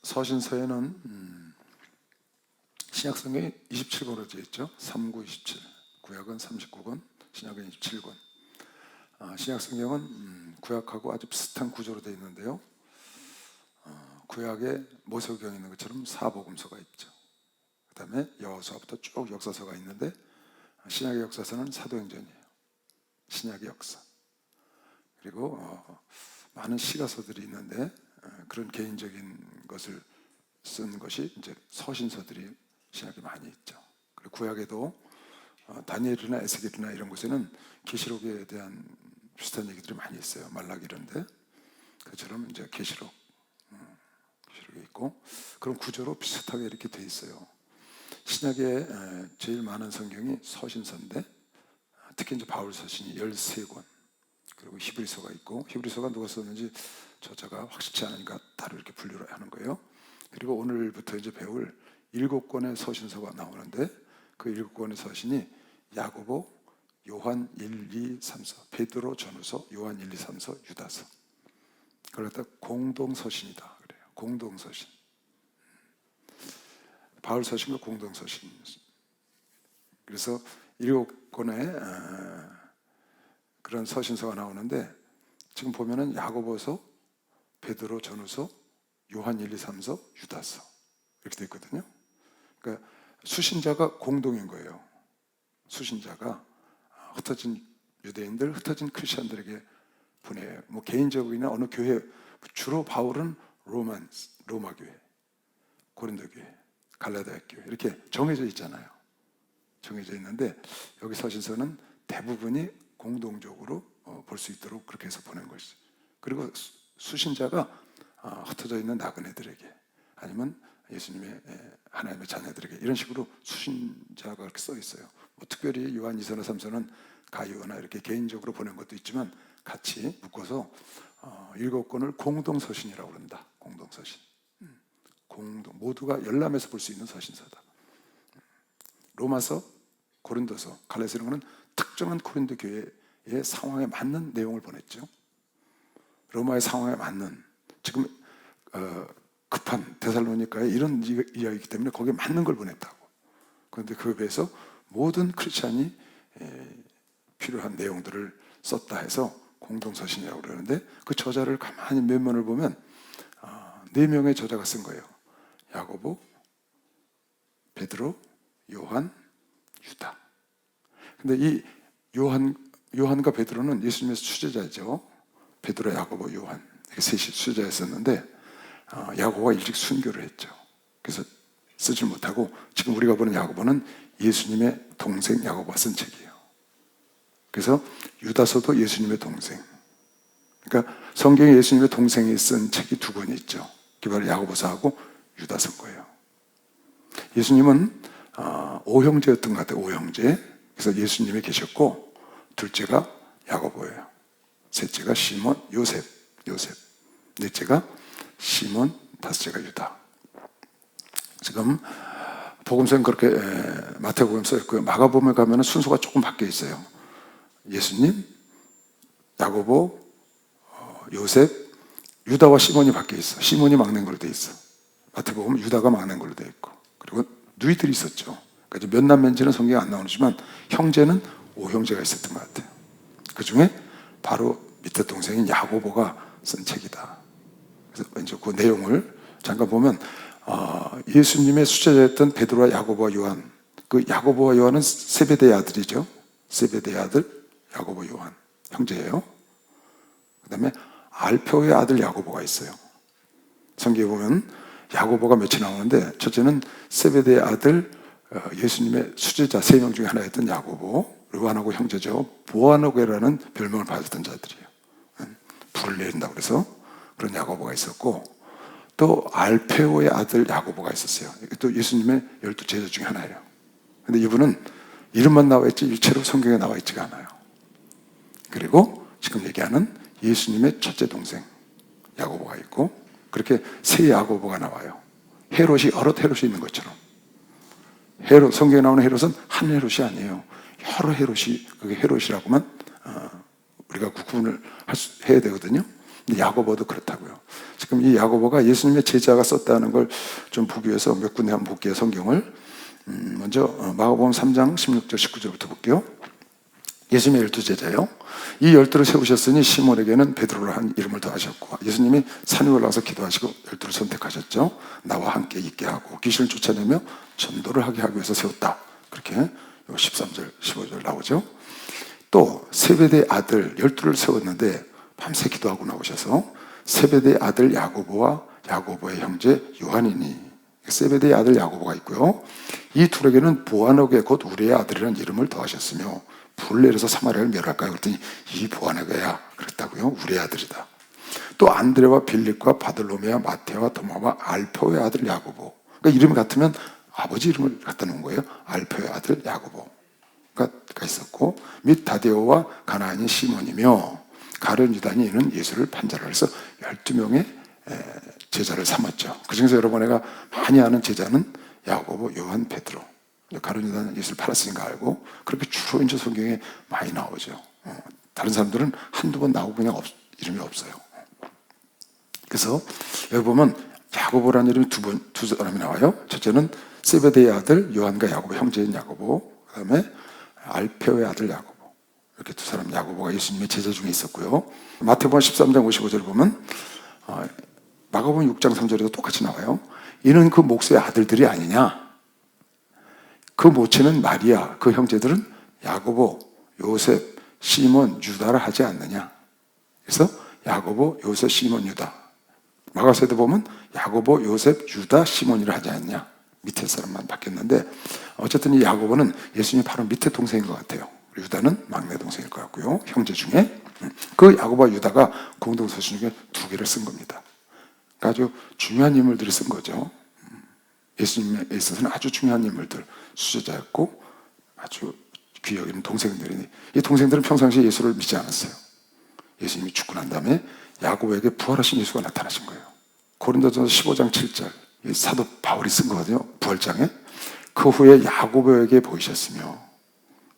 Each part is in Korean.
서신서에는 신약성경이 27권으로 되어 있죠. 39, 27. 구약은 39권, 신약은 27권. 신약성경은 구약하고 아주 비슷한 구조로 되어 있는데요. 구약에 모세오경이 있는 것처럼 사복음서가 있죠. 그 다음에 여호수아부터 쭉 역사서가 있는데, 신약의 역사서는 사도행전이에요. 신약의 역사. 그리고 많은 시가서들이 있는데, 그런 개인적인 것을 쓴 것이 이제 서신서들이 신약에 많이 있죠. 그리고 구약에도 다니엘이나 에스겔이나 이런 곳에는 계시록에 대한 비슷한 얘기들이 많이 있어요. 말라기 이런데 그처럼 이제 계시록이 있고, 그런 구조로 비슷하게 이렇게 돼 있어요. 신약에 제일 많은 성경이 서신서인데, 특히 이제 바울 서신이 13권, 그리고 히브리서가 있고, 히브리서가 누가 썼는지 저자가 확실치 않으니까 다르게 이렇게 분류를 하는 거예요. 그리고 오늘부터 이제 배울 7권의 서신서가 나오는데, 그 7권의 서신이 야고보, 요한 1, 2, 3서, 베드로, 전후서, 요한 1, 2, 3서, 유다서. 그걸 갖다 공동서신이다 그래요. 공동서신. 바울 서신과 공동서신. 그래서 7권의 그런 서신서가 나오는데, 지금 보면은 야고보서, 베드로, 전후서, 요한 1, 2, 3서, 유다서 이렇게 되어 있거든요. 그러니까 수신자가 공동인 거예요. 수신자가 흩어진 유대인들, 흩어진 크리스천들에게 보내요. 뭐 개인적이나 어느 교회, 주로 바울은 로마 교회, 고린도 교회, 갈라디아 교회 이렇게 정해져 있잖아요. 정해져 있는데, 여기 서신서는 대부분이 공동적으로 볼 수 있도록 그렇게 해서 보낸 것이죠. 그리고 수신자가 흩어져 있는 나그네들에게, 아니면 예수님의 하나님의 자녀들에게, 이런 식으로 수신자가 그렇게 써 있어요. 뭐 특별히 요한 2서나 3서는 가이오나 이렇게 개인적으로 보낸 것도 있지만, 같이 묶어서 7권을 공동서신이라고 그런다. 공동서신. 모두가 열람해서 볼 수 있는 서신서다. 로마서, 고린도서, 갈라디아 이런 거는 특정한 고린도 교회의 상황에 맞는 내용을 보냈죠. 로마의 상황에 맞는, 지금 급한 데살로니가에 이런 이야기이기 때문에 거기에 맞는 걸 보냈다고. 그런데 그에 비해서 모든 크리스찬이 필요한 내용들을 썼다 해서 공동서신이라고 그러는데, 그 저자를 가만히 면면을 보면 4명의 저자가 쓴 거예요. 야고보, 베드로, 요한, 유다. 근데 이 요한과 베드로는 예수님의 수제자죠. 베드로, 야고보, 요한 이렇게 셋이 수제자였었는데, 야고보가 일찍 순교를 했죠. 그래서 쓰지 못하고, 지금 우리가 보는 야고보는 예수님의 동생 야고보가 쓴 책이에요. 그래서 유다서도 예수님의 동생. 그러니까 성경에 예수님의 동생이 쓴 책이 2권이 있죠. 그게 바로 야고보서하고 유다서인 거예요. 예수님은 5형제였던 것 같아요. 5형제. 그래서 예수님이 계셨고, 둘째가 야고보예요. 셋째가 시몬, 요셉. 넷째가 시몬, 다섯째가 유다. 지금 복음서는 그렇게 마태복음서 있고요. 마가복음에 가면 순서가 조금 바뀌어 있어요. 예수님, 야고보, 요셉, 유다와 시몬이 바뀌어 있어. 시몬이 막는 걸로 돼 있어. 마태복음은 유다가 막는 걸로 돼 있고, 그리고 누이들이 있었죠. 그러니까 몇 남매인지는 성경에 안 나오지만 형제는 5형제가 있었던 것 같아요. 그 중에 바로 밑에 동생인 야고보가 쓴 책이다. 그래서 이제 그 내용을 잠깐 보면, 예수님의 수제자였던 베드로와 야고보와 요한, 그 야고보와 요한은 세베대의 아들이죠. 세베대의 아들 야고보, 요한 형제예요. 그 다음에 알페오의 아들 야고보가 있어요. 성경에 보면 야고보가 몇이 나오는데, 첫째는 세베대의 아들 예수님의 수제자 3명 중에 하나였던 야고보, 요한하고 형제죠. 보아너게라는 별명을 받았던 자들이에요. 불을 내린다고 그래서 그런 야고보가 있었고, 또 알페오의 아들 야고보가 있었어요. 또 예수님의 12 제자 중에 하나예요. 근데 이분은 이름만 나와 있지 일체로 성경에 나와 있지가 않아요. 그리고 지금 얘기하는 예수님의 첫째 동생 야고보가 있고, 그렇게 세 야고보가 나와요. 헤롯이 여러 헤롯이 있는 것처럼. 성경에 나오는 헤롯은 한 헤롯이 아니에요. 여러 헤롯이, 그게 헤롯이라고만 우리가 구분을 해야 되거든요. 근데 야고보도 그렇다고요. 지금 이 야고보가 예수님의 제자가 썼다는 걸 좀 보기 위해서 몇 군데 한번 볼게요. 성경을. 먼저 마가복음 3장 16절 19절부터 볼게요. 예수님의 12제자요. 이 12를 세우셨으니 시몬에게는 베드로라는 이름을 더하셨고, 예수님이 산에 올라가서 기도하시고 12를 선택하셨죠. 나와 함께 있게 하고 귀신을 쫓아내며 전도를 하게 하기 위해서 세웠다. 그렇게 13절 15절 나오죠. 또 세베대의 아들 12를 세웠는데 밤새 기도하고 나오셔서 세베대의 아들 야고보와 야고보의 형제 요한이니, 세베대의 아들 야고보가 있고요. 이 둘에게는 보아너게 곧 우리의 아들이라는 이름을 더하셨으며 불을 내려서 사마리아를 멸할까요? 그랬더니 이 보아너게야 그랬다고요. 우리의 아들이다. 또 안드레와 빌립과 바들로메와 마테와 도마와 알페오의 아들 야고보. 그러니까 이름이 같으면 아버지 이름을 갖다 놓은 거예요. 알페오의 아들 야고보가 있었고, 및 다데오와 가나안인 시몬이며 가룟 유다니 이는 예수를 판자라 해서 12명의 제자를 삼았죠. 그 중에서 여러분가 많이 아는 제자는 야고보, 요한, 베드로. 가룟 유다는 예수를 팔았으니까 알고, 그렇게 주로 이제 성경에 많이 나오죠. 다른 사람들은 한두 번 나오고 그냥 이름이 없어요. 그래서 여기 보면 야고보라는 이름이 두 사람이 나와요. 첫째는 세베대의 아들 요한과 야고보 형제인 야고보, 그 다음에 알페오의 아들 야고보. 이렇게 두 사람 야고보가 예수님의 제자 중에 있었고요. 마태복음 13장 55절을 보면 마가복음 6장 3절에도 똑같이 나와요. 이는 그 목사의 아들들이 아니냐. 그 모친은 마리아, 그 형제들은 야고보, 요셉, 시몬, 유다라 하지 않느냐. 그래서 야고보, 요셉, 시몬, 유다. 마가서에도 보면 야고보, 요셉, 유다, 시몬이라 하지 않냐. 밑에 사람만 바뀌었는데, 어쨌든 이 야고보는 예수님 바로 밑에 동생인 것 같아요. 유다는 막내 동생일 것 같고요. 형제 중에. 그 야고보와 유다가 공동서신 중에 2개를 쓴 겁니다. 그러니까 아주 중요한 인물들이 쓴 거죠. 예수님에 있어서는 아주 중요한 인물들, 수제자였고 아주 귀히 여기는 동생들이니, 이 동생들은 평상시에 예수를 믿지 않았어요. 예수님이 죽고 난 다음에 야고보에게 부활하신 예수가 나타나신 거예요. 고린도전서 15장 7절, 사도 바울이 쓴 거거든요. 부활장에. 그 후에 야고보에게 보이셨으며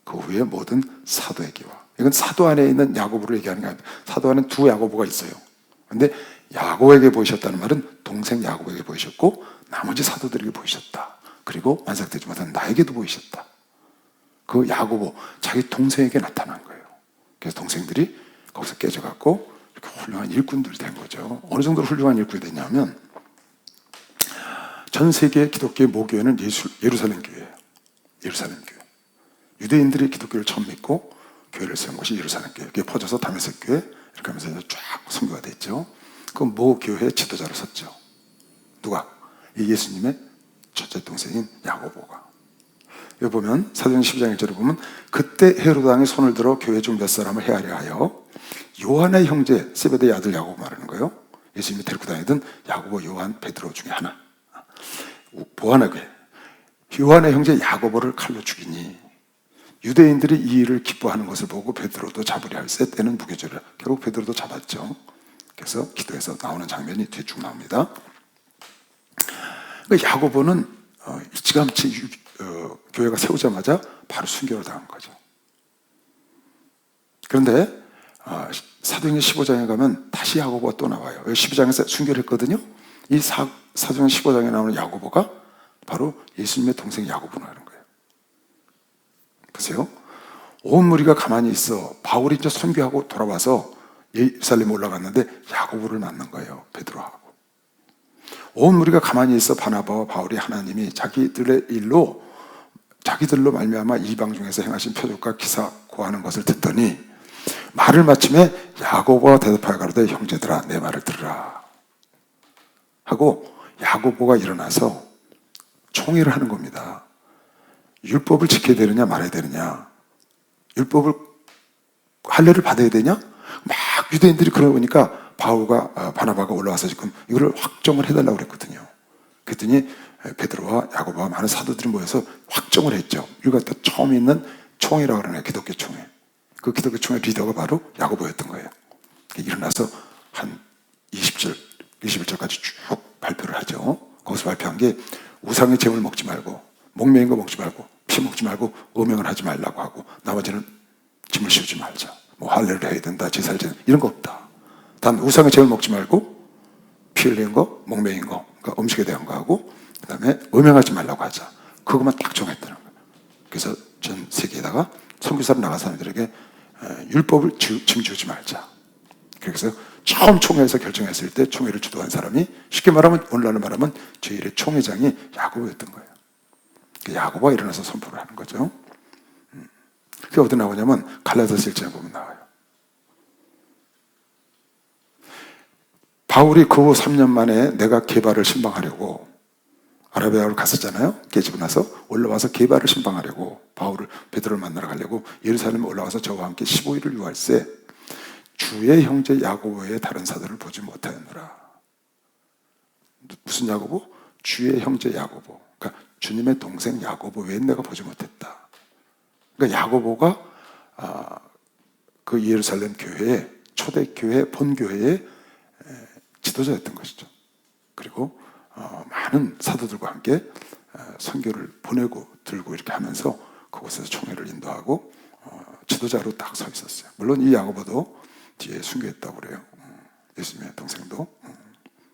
그 후에 모든 사도에게와. 이건 사도 안에 있는 야고보를 얘기하는 게 아니에요. 사도 안에 2 야고보가 있어요. 그런데 야고보에게 보이셨다는 말은 동생 야고보에게 보이셨고 나머지 사도들에게 보이셨다. 그리고 완성되지 못한 나에게도 보이셨다. 그 야고보, 자기 동생에게 나타난 거예요. 그래서 동생들이 거기서 깨져갖고 이렇게 훌륭한 일꾼들이 된 거죠. 어느 정도로 훌륭한 일꾼이 됐냐면, 전 세계 기독교의 모교회는 예루살렘 교회예요. 예루살렘 교회. 유대인들이 기독교를 처음 믿고 교회를 세운 것이 예루살렘 교회. 그게 퍼져서 다메섹 교회 이렇게 하면서 쫙 선교가 됐죠. 그 모교회 지도자로 섰죠. 누가? 이 예수님의 첫째 동생인 야고보가. 여기 보면 사도행전 12장 1절에 보면 그때 헤로드 왕이 손을 들어 교회 중 몇 사람을 해하려 하여 요한의 형제 세베대의 아들 야고보 말하는 거예요. 예수님이 데리고 다니던 야고보, 요한, 베드로 중에 하나. 보아너게 요한의 형제 야고보를 칼로 죽이니 유대인들이 이 일을 기뻐하는 것을 보고 베드로도 잡으려 할세 때는 무교절이라. 결국 베드로도 잡았죠. 그래서 기도에서 나오는 장면이 뒤에 쭉 나옵니다. 야고보는 일찌감치 교회가 세우자마자 바로 순교를 당한 거죠. 그런데 사도행전 15장에 가면 다시 야고보가 또 나와요. 12장에서 순교를 했거든요. 이 사도행전 15장에 나오는 야고보가 바로 예수님의 동생 야고보라는 거예요. 보세요. 온 무리가 가만히 있어. 바울이 이제 선교하고 돌아와서 예루살렘에 올라갔는데 야고보를 만난 거예요. 베드로하고. 온 무리가 가만히 있어. 바나바와 바울이 하나님이 자기들로 말미암아 이방 중에서 행하신 표적과 기사 고하는 것을 듣더니 말을 마침에 야고보가 대답하여 가로되 형제들아 내 말을 들으라 하고 야고보가 일어나서 총회를 하는 겁니다. 율법을 지켜야 되느냐 말아야 되느냐, 율법을 할례를 받아야 되냐, 막 유대인들이 그러니까 바나바가 올라와서 지금 이거를 확정을 해달라고 그랬거든요. 그랬더니 베드로와 야고보와 많은 사도들이 모여서 확정을 했죠. 이걸 갖다 처음 있는 총회라고 그러네요. 기독교 총회. 그 기독교 총회 리더가 바로 야고보였던 거예요. 일어나서 한 21절까지 쭉 발표를 하죠. 거기서 발표한 게 우상의 제물 먹지 말고 목매인 거 먹지 말고 피 먹지 말고 음행을 하지 말라고 하고 나머지는 짐을 씌우지 말자. 뭐 할례를 해야 된다, 제사를 지내야 된다, 이런 거 없다. 단 우상의 죄를 먹지 말고 피 흘린 거, 목매인 거, 그러니까 음식에 대한 거하고 그 다음에 음행하지 말라고 하자. 그것만 딱 정했다는 거예요. 그래서 전 세계에다가 선교사로 나간 사람들에게 율법을 짐주지 말자. 그래서 처음 총회에서 결정했을 때 총회를 주도한 사람이 쉽게 말하면 오늘날로 말하면 제1의 총회장이 야고보였던 거예요. 야고보가 일어나서 선포를 하는 거죠. 그게 어디 나오냐면 갈라디아서 1장에 보면 나와요. 바울이 그 후 3년 만에 내가 게바를 신방하려고 아라비아로 갔었잖아요. 깨지고 나서 올라와서 게바를 신방하려고 바울을 베드로를 만나러 가려고 예루살렘에 올라와서 저와 함께 15일을 유할세 주의 형제 야고보의 다른 사도를 보지 못하였노라. 무슨 야고보? 주의 형제 야고보. 그러니까 주님의 동생 야고보 외에 내가 보지 못했다. 그러니까 야고보가 그 예루살렘 교회의 초대교회 본교회의 지도자였던 것이죠. 그리고 많은 사도들과 함께 선교를 보내고 들고 이렇게 하면서 그곳에서 총회를 인도하고 지도자로 딱 서 있었어요. 물론 이 야고보도 뒤에 순교했다고 그래요. 예수님의 동생도.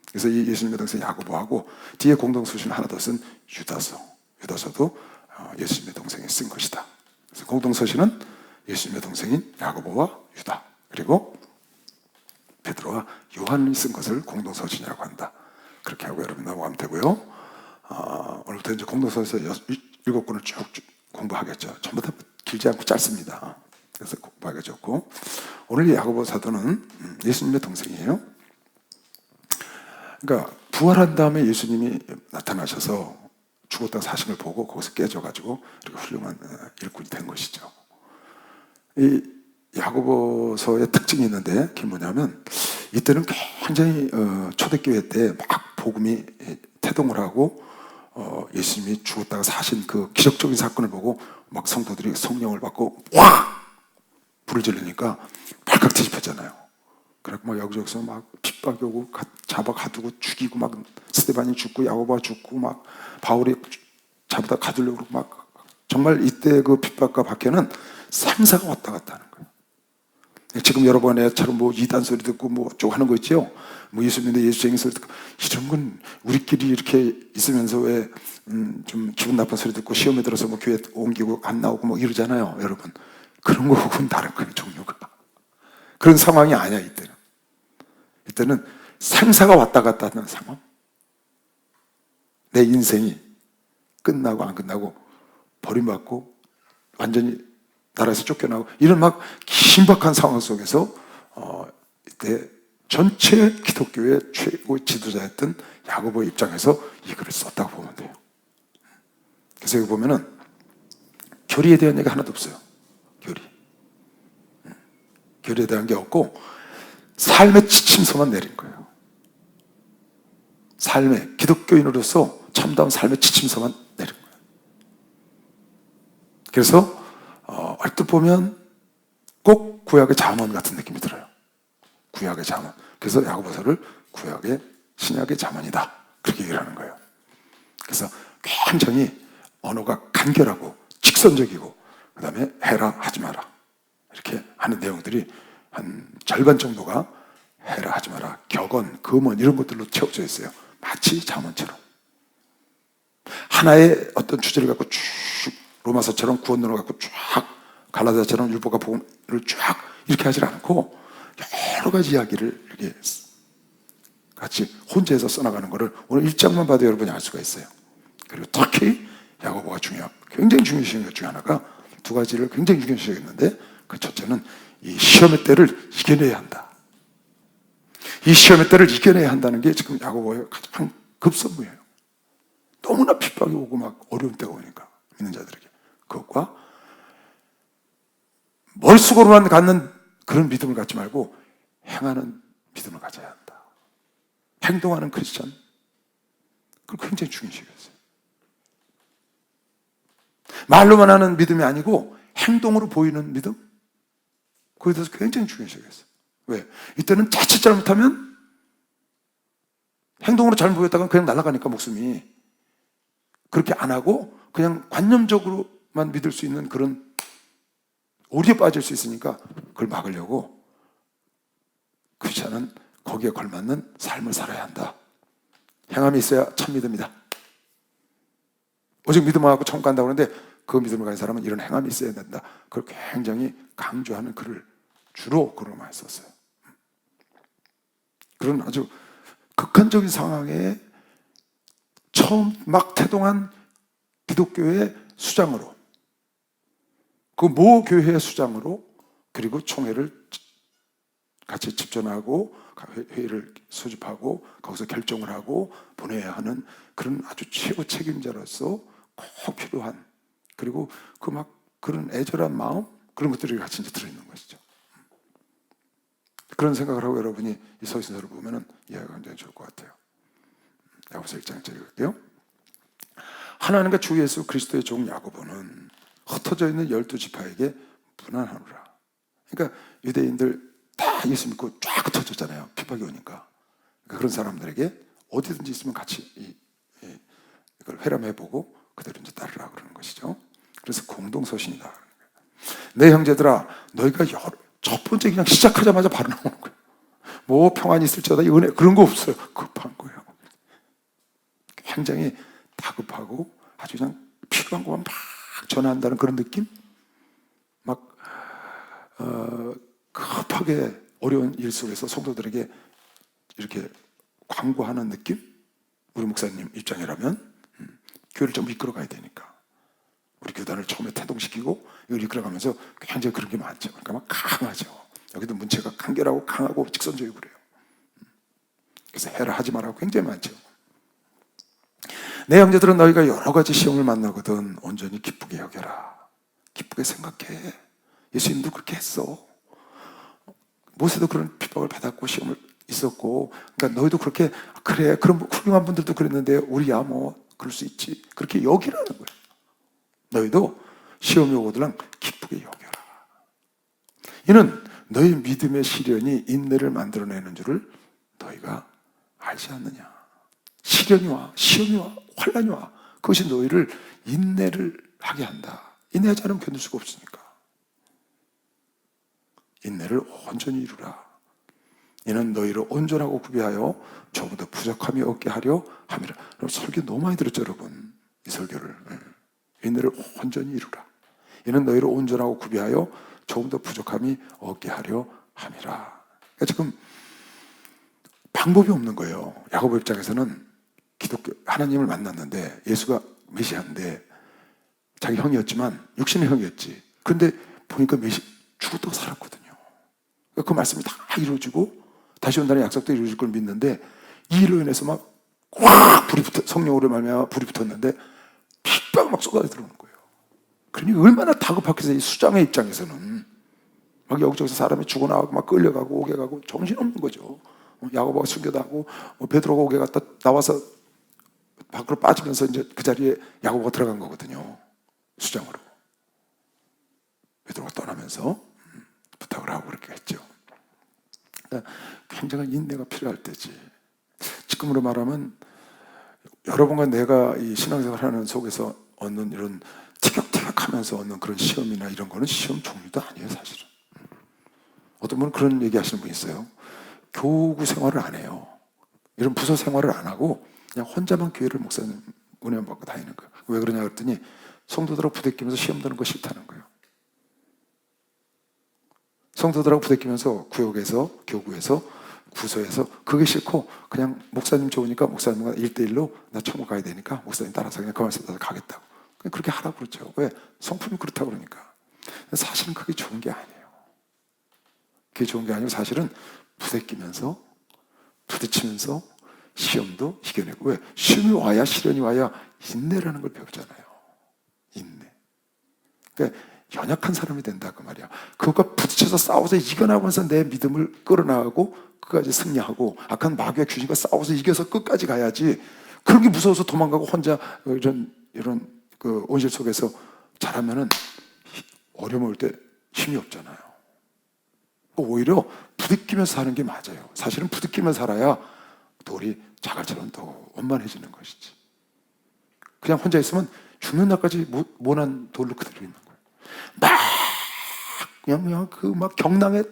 그래서 이 예수님의 동생 야고보하고 뒤에 공동서신 하나 더 쓴 유다서도 예수님의 동생이 쓴 것이다. 그래서 공동서신은 예수님의 동생인 야고보와 유다 그리고 베드로와 요한이 쓴 것을 공동서신이라고 한다. 그렇게 하고 여러분 넘어가면 되고요. 오늘부터 이제 공동서신 7권을 쭉 공부하겠죠. 전부 다 길지 않고 짧습니다. 그래서 공부하기 좋고 오늘 이 야고보 사도는 예수님의 동생이에요. 그러니까 부활한 다음에 예수님이 나타나셔서 죽었다가 사신 걸 보고 거기서 깨져가지고 이렇게 훌륭한 일꾼이 된 것이죠. 이 야고보서의 특징이 있는데 그게 뭐냐면 이때는 굉장히 초대교회 때 막 복음이 태동을 하고 예수님이 죽었다가 사신 그 기적적인 사건을 보고 막 성도들이 성령을 받고 와! 불을 지르니까 발칵 뒤집혔잖아요. 그래서 막 여기저기서 막 핍박이 오고 잡아 가두고 죽이고 막 스데반이 죽고 야고보가 죽고 막 바울이 잡아다 가두려고 그러고 막 정말 이때 그 핍박과 박해는 생사가 왔다 갔다 하는 거예요. 지금 여러분처럼 뭐 이단 소리 듣고 뭐 어쩌고 하는 거 있죠? 뭐 예수 믿는데 예수쟁이 소리 듣고 이런 건 우리끼리 이렇게 있으면서 왜 좀 기분 나쁜 소리 듣고 시험에 들어서 뭐 교회 옮기고 안 나오고 뭐 이러잖아요, 여러분. 그런 거하고는 다른 거예요, 종류가. 그런 상황이 아니야, 이때는. 이때는 생사가 왔다 갔다 하는 상황. 내 인생이 끝나고 안 끝나고 버림받고 완전히 나라에서 쫓겨나고 이런 막 긴박한 상황 속에서 이때 전체 기독교의 최고 지도자였던 야고보의 입장에서 이 글을 썼다고 보면 돼요. 그래서 여기 보면은 교리에 대한 얘기가 하나도 없어요. 교리에 대한 게 없고 삶의 지침서만 내린 거예요. 삶의 기독교인으로서 참다운 삶의 지침서만 내린 거예요. 그래서 얼핏 보면 꼭 구약의 잠언 같은 느낌이 들어요. 구약의 잠언. 그래서 야고보서를 구약의 신약의 잠언이다. 그렇게 얘기를 하는 거예요. 그래서 굉장히 언어가 간결하고 직선적이고 그 다음에 해라 하지 마라 이렇게 하는 내용들이 한 절반 정도가 해라 하지 마라, 격언, 금언 이런 것들로 채워져 있어요. 마치 잠언처럼 하나의 어떤 주제를 갖고 쭉 로마서처럼 구원론을 갖고 쫙 갈라디아처럼 율법과 복음을 쫙 이렇게 하지 않고 여러 가지 이야기를 이렇게 같이 혼재해서 써나가는 것을 오늘 1장만 봐도 여러분이 알 수가 있어요. 그리고 특히 야고보가 굉장히 중요시 것 중에 하나가 두 가지를 굉장히 중요시 여겼는데 그 첫째는 이 시험의 때를 이겨내야 한다. 이 시험의 때를 이겨내야 한다는 게 지금 야고보의 가장 급선무예요. 너무나 핍박이 오고 막 어려운 때가 오니까 믿는 자들에게 그것과 머릿속으로만 갖는 그런 믿음을 갖지 말고 행하는 믿음을 가져야 한다. 행동하는 크리스천 그걸 굉장히 중요시 여겼어요. 말로만 하는 믿음이 아니고 행동으로 보이는 믿음? 그에 대해서 굉장히 중요시 여겼어요. 왜? 이때는 자칫 잘못하면 행동으로 잘못 보였다가 그냥 날아가니까 목숨이 그렇게 안 하고 그냥 관념적으로만 믿을 수 있는 그런 오리에 빠질 수 있으니까 그걸 막으려고 크리스천은 거기에 걸맞는 삶을 살아야 한다. 행함이 있어야 참 믿음이다. 오직 믿음만 갖고 천국 간다고 그러는데 그 믿음을 가진 사람은 이런 행함이 있어야 된다. 그걸 굉장히 강조하는 글을 주로 그런 걸 많이 썼어요. 그런 아주 극한적인 상황에 처음 막 태동한 기독교의 수장으로, 그 모 교회의 수장으로, 그리고 총회를 같이 집전하고 회의를 소집하고 거기서 결정을 하고 보내야 하는 그런 아주 최고 책임자로서 꼭 필요한, 그리고 그런 애절한 마음, 그런 것들이 같이 이제 들어있는 것이죠. 그런 생각을 하고 여러분이 이 서신서를 보면은 이해가 굉장히 좋을 것 같아요. 야고보서 1장짜리 갈게요. 하나님과 주 예수 그리스도의 종 야고보는 흩어져 있는 12지파에게 문안하노라. 그러니까 유대인들 다 예수 믿고 쫙 흩어졌잖아요. 핍박이 오니까. 그러니까 그런 사람들에게 어디든지 있으면 같이 이걸 회람해보고 그대로 이제 따르라 그러는 것이죠. 그래서 공동서신이다. 내 형제들아, 너희가 첫 번째 그냥 시작하자마자 바로 나오는 거예요. 뭐 평안이 있을지어다, 은혜, 그런 거 없어요. 급한 거예요. 굉장히 다급하고 아주 그냥 필요한 것만 막 전한다는 그런 느낌? 막 급하게 어려운 일 속에서 성도들에게 이렇게 광고하는 느낌? 우리 목사님 입장이라면 교회를 좀 이끌어 가야 되니까 우리 교단을 처음에 태동시키고 이걸 이끌어가면서 굉장히 그런 게 많죠. 그러니까 막 강하죠. 여기도 문체가 간결하고 강하고 직선적이고 그래요. 그래서 해라 하지 말라고 굉장히 많죠. 내 형제들은 너희가 여러 가지 시험을 만나거든 온전히 기쁘게 여겨라. 기쁘게 생각해. 예수님도 그렇게 했어. 모세도 그런 핍박을 받았고 시험을 있었고, 그러니까 너희도 그렇게, 그래, 그런 훌륭한 분들도 그랬는데 우리야 뭐 그럴 수 있지, 그렇게 여기라는 거예요. 너희도 시험이 오거든 기쁘게 여겨라. 이는 너희 믿음의 시련이 인내를 만들어내는 줄을 너희가 알지 않느냐. 시련이 와, 시험이 와, 환난이 와, 그것이 너희를 인내를 하게 한다. 인내하지 않으면 견딜 수가 없으니까 인내를 온전히 이루라. 이는 너희를 온전하고 구비하여 조금 더 부족함이 없게 하려 함이라. 여러분 설교 너무 많이 들었죠, 여러분. 이 설교를. 인내를 온전히 이루라. 이는 너희를 온전하고 구비하여 조금 더 부족함이 없게 하려 함이라. 그러니까 지금 방법이 없는 거예요. 야고보 입장에서는 기독교 하나님을 만났는데 예수가 메시아인데 자기 형이었지만 육신의 형이었지. 그런데 보니까 죽었다고 살았거든요. 그 말씀이 다 이루어지고 다시 온다는 약속도 이루어질 걸 믿는데 이 일로 인해서 막 꽉 불이 붙어, 성령으로 말미암아 불이 붙었는데 핍박 막 쏟아져 들어오는 거예요. 그러니 얼마나 다급하겠어요. 이 수장의 입장에서는 막 여기저기서 사람이 죽어나가고 막 끌려가고 오게 가고 정신없는 거죠. 야고보가 순교하고 베드로가 오게 갔다 나와서 밖으로 빠지면서 이제 그 자리에 야고보가 들어간 거거든요. 수장으로. 베드로가 떠나면서 부탁을 하고 그렇게 했죠. 그러니까 굉장한 인내가 필요할 때지. 지금으로 말하면 여러분과 내가 이 신앙생활 하는 속에서 얻는 이런 티격태격하면서 얻는 그런 시험이나 이런 거는 시험 종류도 아니에요, 사실은. 어떤 분은 그런 얘기 하시는 분이 있어요. 교구 생활을 안 해요. 이런 부서 생활을 안 하고 그냥 혼자만 교회를 목사님 은혜만 받고 다니는 거예요. 왜 그러냐 그랬더니 성도들하고 부대끼면서 시험 드는 거 싫다는 거예요. 성도들하고 부대끼면서 구역에서, 교구에서, 부서에서 그게 싫고 그냥 목사님 좋으니까 목사님과 1대1로 나 천국 가야 되니까 목사님 따라서 그냥 그 말씀 따라서 가겠다고. 그냥 그렇게 하라고 그러죠. 왜? 성품이 그렇다고 그러니까. 사실은 그게 좋은 게 아니에요. 그게 좋은 게 아니고 사실은 부대끼면서 부딪히면서 시험도 이겨내고. 왜? 시험이 와야 시련이 와야 인내라는 걸 배우잖아요. 인내. 그러니까 연약한 사람이 된다 그 말이야. 그것과 부딪혀서 싸워서 이겨나가면서 내 믿음을 끌어나가고 끝까지 승리하고 악한 마귀와 귀신과 싸워서 이겨서 끝까지 가야지. 그런 게 무서워서 도망가고 혼자 이런 그 온실 속에서 자라면은 어려움 올 때 힘이 없잖아요. 오히려 부딪히면서 사는 게 맞아요. 사실은 부딪히면서 살아야 돌이 자갈처럼 더 원만해지는 것이지. 그냥 혼자 있으면 죽는 날까지 모난 돌로 그대로 있는 거예요. 막 그냥 그 막 경랑에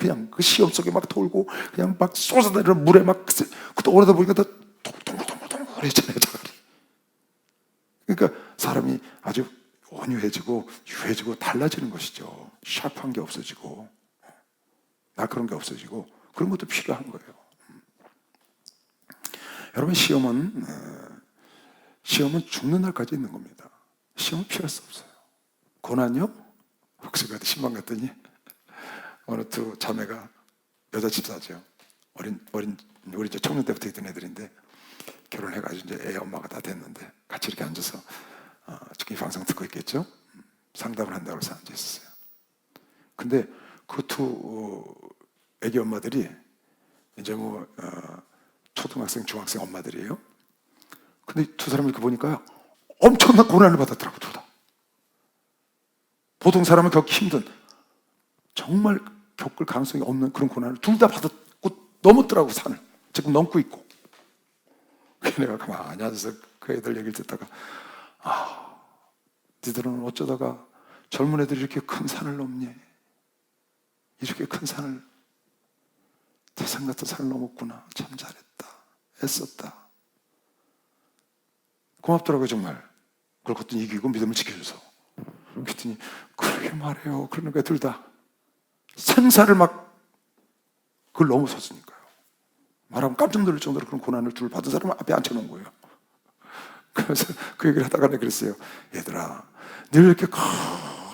그냥 그 시험 속에 막 돌고 그냥 막 쏟아내리는 물에 막 또 오르다 보니까 더 동글동글동글해지잖아요, 자갈이. 그러니까 사람이 아주 온유해지고 유해지고 달라지는 것이죠. 샤프한 게 없어지고 날카로운 게 없어지고 그런 것도 필요한 거예요. 여러분, 시험은 죽는 날까지 있는 겁니다. 시험은 피할 수 없어요. 고난요? 혹시 그때 신방 갔더니 어느 두 자매가 여자 집사죠. 어린 우리 이제 청년 때부터 있던 애들인데 결혼해가지고 이제 애 엄마가 다 됐는데 같이 이렇게 앉아서 지금 이 방송 듣고 있겠죠? 상담을 한다고 해서 앉아 있었어요. 근데 그 두 애기 엄마들이 이제 뭐 초등학생, 중학생 엄마들이에요. 근데 두 사람을 이렇게 보니까요, 엄청난 고난을 받았더라고, 둘 다. 보통 사람은 겪기 힘든, 정말 겪을 가능성이 없는 그런 고난을 둘 다 받았고 넘었더라고, 산을. 지금 넘고 있고. 내가 가만히 앉아서 그 애들 얘기를 듣다가, 니들은 어쩌다가 젊은 애들이 이렇게 큰 산을 넘니? 이렇게 큰 산을, 태산 같은 산을 넘었구나. 참 잘했다. 애썼다. 고맙더라고요, 정말. 그걸 걷더니 이기고 믿음을 지켜줘서. 그랬더니 그렇게 말해요. 그러는 거야, 둘 다. 생사를 막 그걸 넘어섰으니까요. 말하면 깜짝 놀랄 정도로 그런 고난을 둘 받은 사람을 앞에 앉혀놓은 거예요. 그래서 그 얘기를 하다가 내가 그랬어요. 얘들아, 늘 이렇게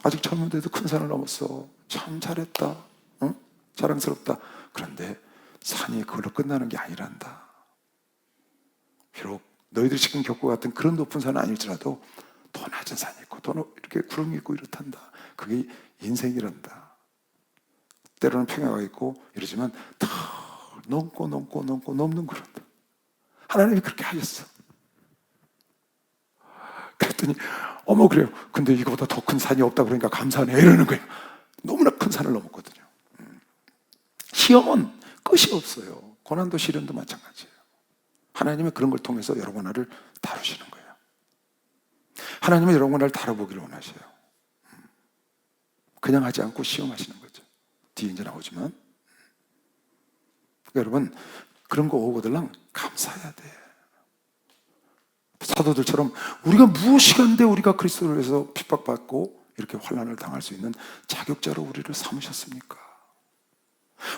아직 젊은데도 큰 산을 넘었어. 참 잘했다. 응? 자랑스럽다. 그런데 산이 그걸로 끝나는 게 아니란다. 비록 너희들이 지금 겪고 같은 그런 높은 산은 아닐지라도 더 낮은 산이 있고 더 이렇게 구름이 있고 이렇단다. 그게 인생이란다. 때로는 평야가 있고 이러지만 더 넘고 넘는 거란다. 하나님이 그렇게 하셨어. 그랬더니 어머 그래요. 근데 이거보다 더 큰 산이 없다 그러니까 감사하네 이러는 거예요. 너무나 큰 산을 넘었거든요. 시험은 끝이 없어요. 고난도 시련도 마찬가지예요. 하나님은 그런 걸 통해서 여러분 나를 다루시는 거예요. 하나님은 여러분 나를 다뤄보기를 원하셔요. 그냥 하지 않고 시험하시는 거죠. 뒤에 이제 나오지만 여러분 그런 거 오고들랑 감사해야 돼. 사도들처럼 우리가 무엇이간데 우리가 그리스도를 위해서 핍박받고 이렇게 환난을 당할 수 있는 자격자로 우리를 삼으셨습니까?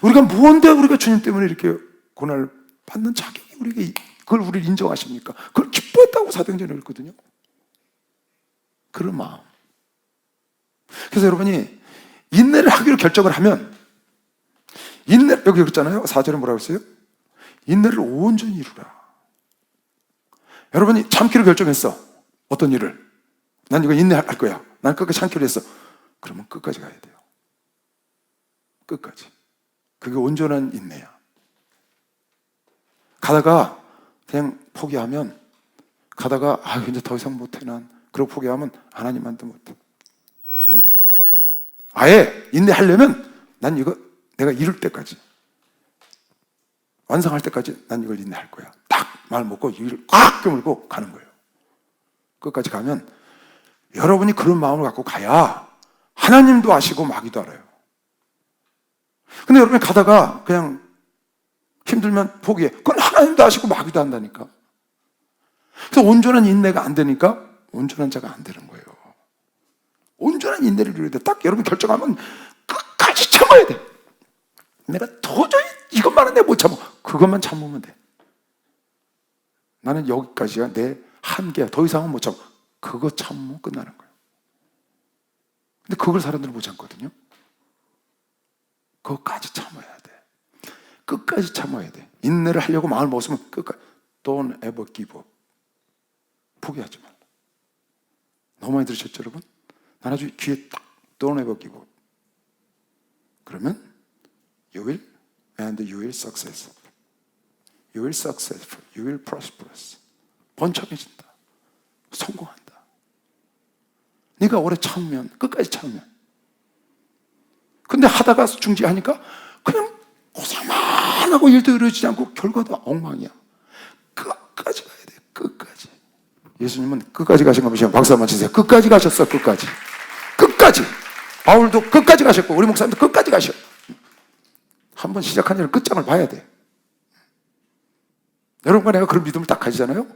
우리가 무언데 우리가 주님 때문에 이렇게 고난을 받는 자격이 우리에게 그걸 우리를 인정하십니까? 그걸 기뻐했다고 사도행전에 읽거든요. 그런 마음. 그래서 여러분이 인내를 하기로 결정을 하면 여기 그랬잖아요. 4절에 뭐라고 했어요? 인내를 온전히 이루라. 여러분이 참기로 결정했어. 어떤 일을. 난 이거 인내할 거야. 난 끝까지 참기로 했어. 그러면 끝까지 가야 돼요. 끝까지. 그게 온전한 인내야. 가다가 그냥 포기하면 가다가 이제 더 이상 못해 난. 그러고 포기하면 하나님한테 못해. 아예 인내하려면 난 이거 내가 이룰 때까지 완성할 때까지 난 이걸 인내할 거야. 딱 말 먹고 입을 꽉 깨물고 가는 거예요. 끝까지 가면 여러분이 그런 마음을 갖고 가야 하나님도 아시고 마귀도 알아요. 근데 여러분이 가다가 그냥 힘들면 포기해. 그건 하나님도 아시고 마귀도 안다니까. 그래서 온전한 인내가 안 되니까 온전한 자가 안 되는 거예요. 온전한 인내를 이루어야 돼. 딱 여러분 결정하면 끝까지 참아야 돼. 내가 도저히 이것만은 내가 못 참아. 그것만 참으면 돼. 나는 여기까지가 내 한계야. 더 이상은 못 참아. 그거 참으면 끝나는 거예요. 근데 그걸 사람들은 못 참거든요. 그거까지 참아야 돼. 끝까지 참아야 돼. 인내를 하려고 마음을 먹었으면 끝까지. Don't ever give up. 포기하지 말라. 너무 많이 들으셨죠, 여러분? 난 아주 귀에 딱 Don't ever give up. 그러면 You will and you will successful. You will successful. You will prosperous. 번창해진다. 성공한다. 네가 오래 참으면 끝까지 참으면. 근데 하다가 중지하니까 그냥 고생만 하고 일도 이루어지지 않고 결과도 엉망이야. 끝까지 가야 돼. 끝까지. 예수님은 끝까지 가신 거 보시면 박수 한번 치세요. 끝까지 가셨어. 끝까지. 끝까지. 바울도 끝까지 가셨고 우리 목사님도 끝까지 가셔. 한번 시작한 일은 끝장을 봐야 돼. 여러분과 내가 그런 믿음을 딱 가지잖아요.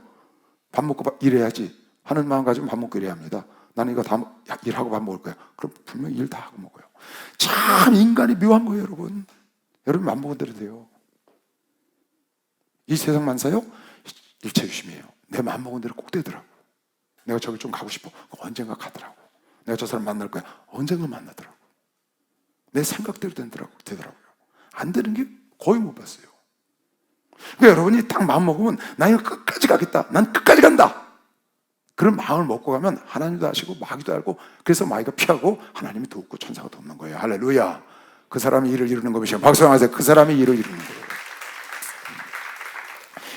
밥 먹고 일해야지 하는 마음 가지면 밥 먹고 일해야 합니다. 나는 이거 다 일하고 밥 먹을 거야. 그럼 분명히 일 다 하고 먹어요. 참 인간이 묘한 거예요, 여러분. 여러분 맘먹은 대로 돼요. 이 세상 만사요 일체유심이에요. 내 맘먹은 대로 꼭 되더라고. 내가 저기 좀 가고 싶어. 언젠가 가더라고. 내가 저 사람 만날 거야. 언젠가 만나더라고. 내 생각대로 되더라고요. 안 되는 게 거의 못 봤어요. 그러니까 여러분이 딱 마음 먹으면 나 이거 끝까지 가겠다. 난 끝까지 간다. 그런 마음을 먹고 가면 하나님도 아시고 마귀도 알고, 그래서 마귀가 피하고 하나님이 돕고 천사가 돕는 거예요. 할렐루야. 그 사람이 일을 이루는 것이요. 박수하세요. 그 사람이 일을 이루는 거예요.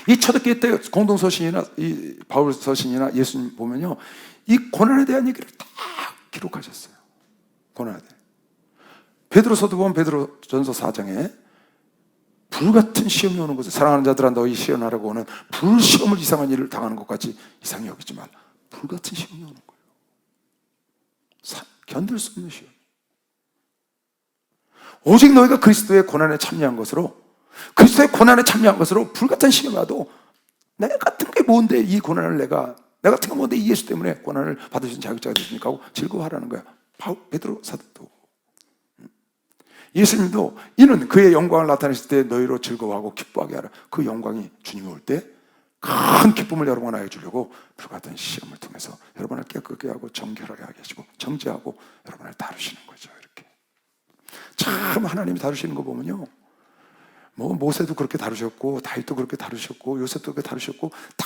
이 초대교회 때 공동서신이나 이 바울 서신이나 예수님 보면요, 이 고난에 대한 얘기를 다 기록하셨어요. 고난에 대해. 베드로서도 보면 베드로전서 4장에 불같은 시험이 오는 것을 사랑하는 자들아 너희 시험하라고 오는 불시험을 이상한 일을 당하는 것 같이 이상히 여기지 말라. 불같은 시험이 오는 거예요. 견딜 수 없는 시험. 오직 너희가 그리스도의 고난에 참여한 것으로, 그리스도의 고난에 참여한 것으로 불같은 시험이 와도 내 같은 게 뭔데 이 고난을 내가 같은 게 뭔데 이 예수 때문에 고난을 받으신 자격자가 되십니까 하고 즐거워하라는 거야. 베드로 사도도. 예수님도 이는 그의 영광을 나타내실 때 너희로 즐거워하고 기뻐하게 하라. 그 영광이 주님이 올 때 큰 기쁨을 여러분 하여 주려고 불같은 시험을 통해서 여러분을 깨끗게 하고 정결하게 하게 하시고 정죄하고 여러분을 다루시는 거죠. 이렇게 참 하나님이 다루시는 거 보면요, 뭐 모세도 그렇게 다루셨고 다윗도 그렇게 다루셨고 요셉도 그렇게 다루셨고 다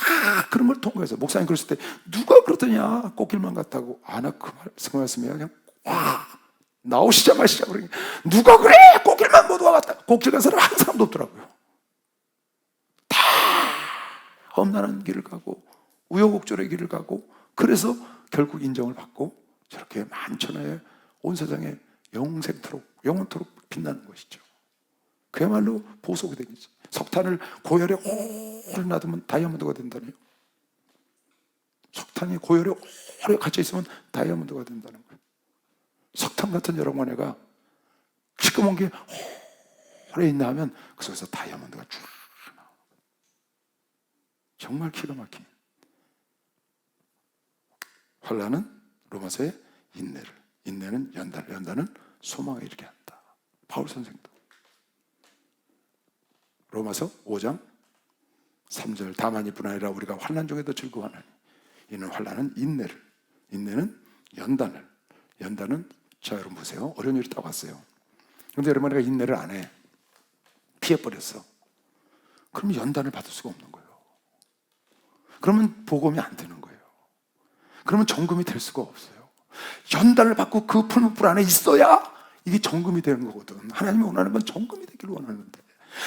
그런 걸 통과해서 목사님 그랬을 때 누가 그러더냐 꽃길만 같다고. 나 그 말씀이 그냥 와 나오시자마자 그러니 누가 그래 꽃길만 못 와갔다. 꽃길 간 사람 한 사람도 없더라고요. 다 험난한 길을 가고 우여곡절의 길을 가고, 그래서 결국 인정을 받고 저렇게 만천하에 온 세상에 영원토록 빛나는 것이죠. 그야말로 보석이 되겠지. 석탄을 고열에 오래 놔두면 다이아몬드가 된다네요. 석탄이 고열에 오래 갇혀 있으면 다이아몬드가 된다는 거예요. 석탄 같은 여러분 안에가 시꺼먼 게 오래 있나 하면 그 속에서 다이아몬드가 쫙 나와요. 정말 기가 막힌. 환난은 로마서의 인내는 연단은 소망에 이르게 한다. 바울 선생도 로마서 5장 3절 다만 이뿐 아니라 우리가 환난 중에도 즐거워하나니 이는 환난은 인내는 연단은 자 여러분 보세요. 어려운 일이 딱 왔어요. 그런데 여러분 내가 인내를 안 해. 피해버렸어. 그러면 연단을 받을 수가 없는 거예요. 그러면 복음이 안 되는 거예요. 그러면 정금이 될 수가 없어요. 연단을 받고 그 풀무불 안에 있어야 이게 정금이 되는 거거든. 하나님이 원하는 건 정금이 되기를 원하는데,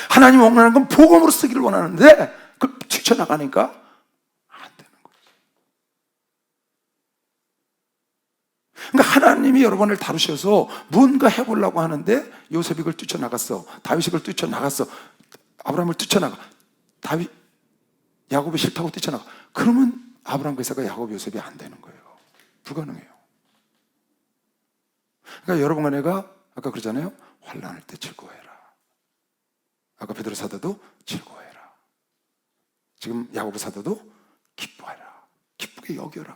하나님이 원하는 건 복음으로 쓰기를 원하는데 그걸 뛰쳐나가니까 안 되는 거지. 그러니까 하나님이 여러분을 다루셔서 뭔가 해보려고 하는데 요셉이 그걸 뛰쳐나갔어. 다윗이 그걸 뛰쳐나갔어. 아브라함을 뛰쳐나가. 야곱이 싫다고 뛰쳐나가. 그러면 아브라함과 이삭과 야곱, 요셉이 안 되는 거예요. 불가능해요. 그러니까 여러분과 내가 아까 그러잖아요. 환난할 때 즐거워해라. 아까 베드로 사도도 즐거워해라. 지금 야고보 사도도 기뻐해라. 기쁘게 여겨라.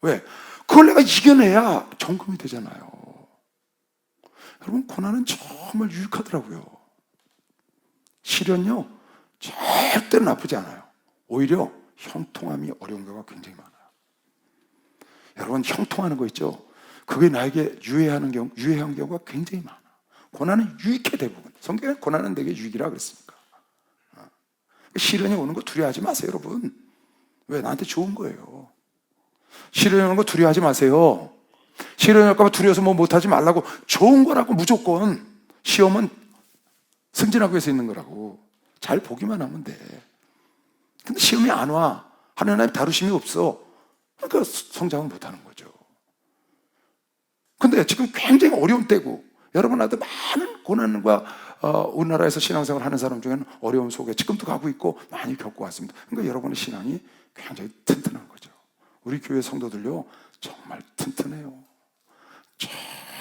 왜? 그걸 내가 이겨내야 정금이 되잖아요. 여러분 고난은 정말 유익하더라고요. 시련요 절대로 나쁘지 않아요. 오히려 형통함이 어려운 경우가 굉장히 많아요. 여러분 형통하는 거 있죠? 그게 나에게 유해한 경우가 굉장히 많아. 고난은 유익해 대부분. 성경에 고난은 되게 유익이라 그랬으니까. 시련이 오는 거 두려워하지 마세요, 여러분. 왜? 나한테 좋은 거예요. 시련이 오는 거 두려워하지 마세요. 시련이 올까 봐 두려워서 뭐 못하지 말라고. 좋은 거라고. 무조건 시험은 승진하기 위해서 있는 거라고. 잘 보기만 하면 돼. 근데 시험이 안 와. 하나님 다루심이 없어. 그러니까 성장은 못하는 거죠. 근데 지금 굉장히 어려운 때고 여러분한테 많은 고난과 우리나라에서 신앙생활 하는 사람 중에는 어려움 속에 지금도 가고 있고 많이 겪고 왔습니다. 그러니까 여러분의 신앙이 굉장히 튼튼한 거죠. 우리 교회 성도들요 정말 튼튼해요.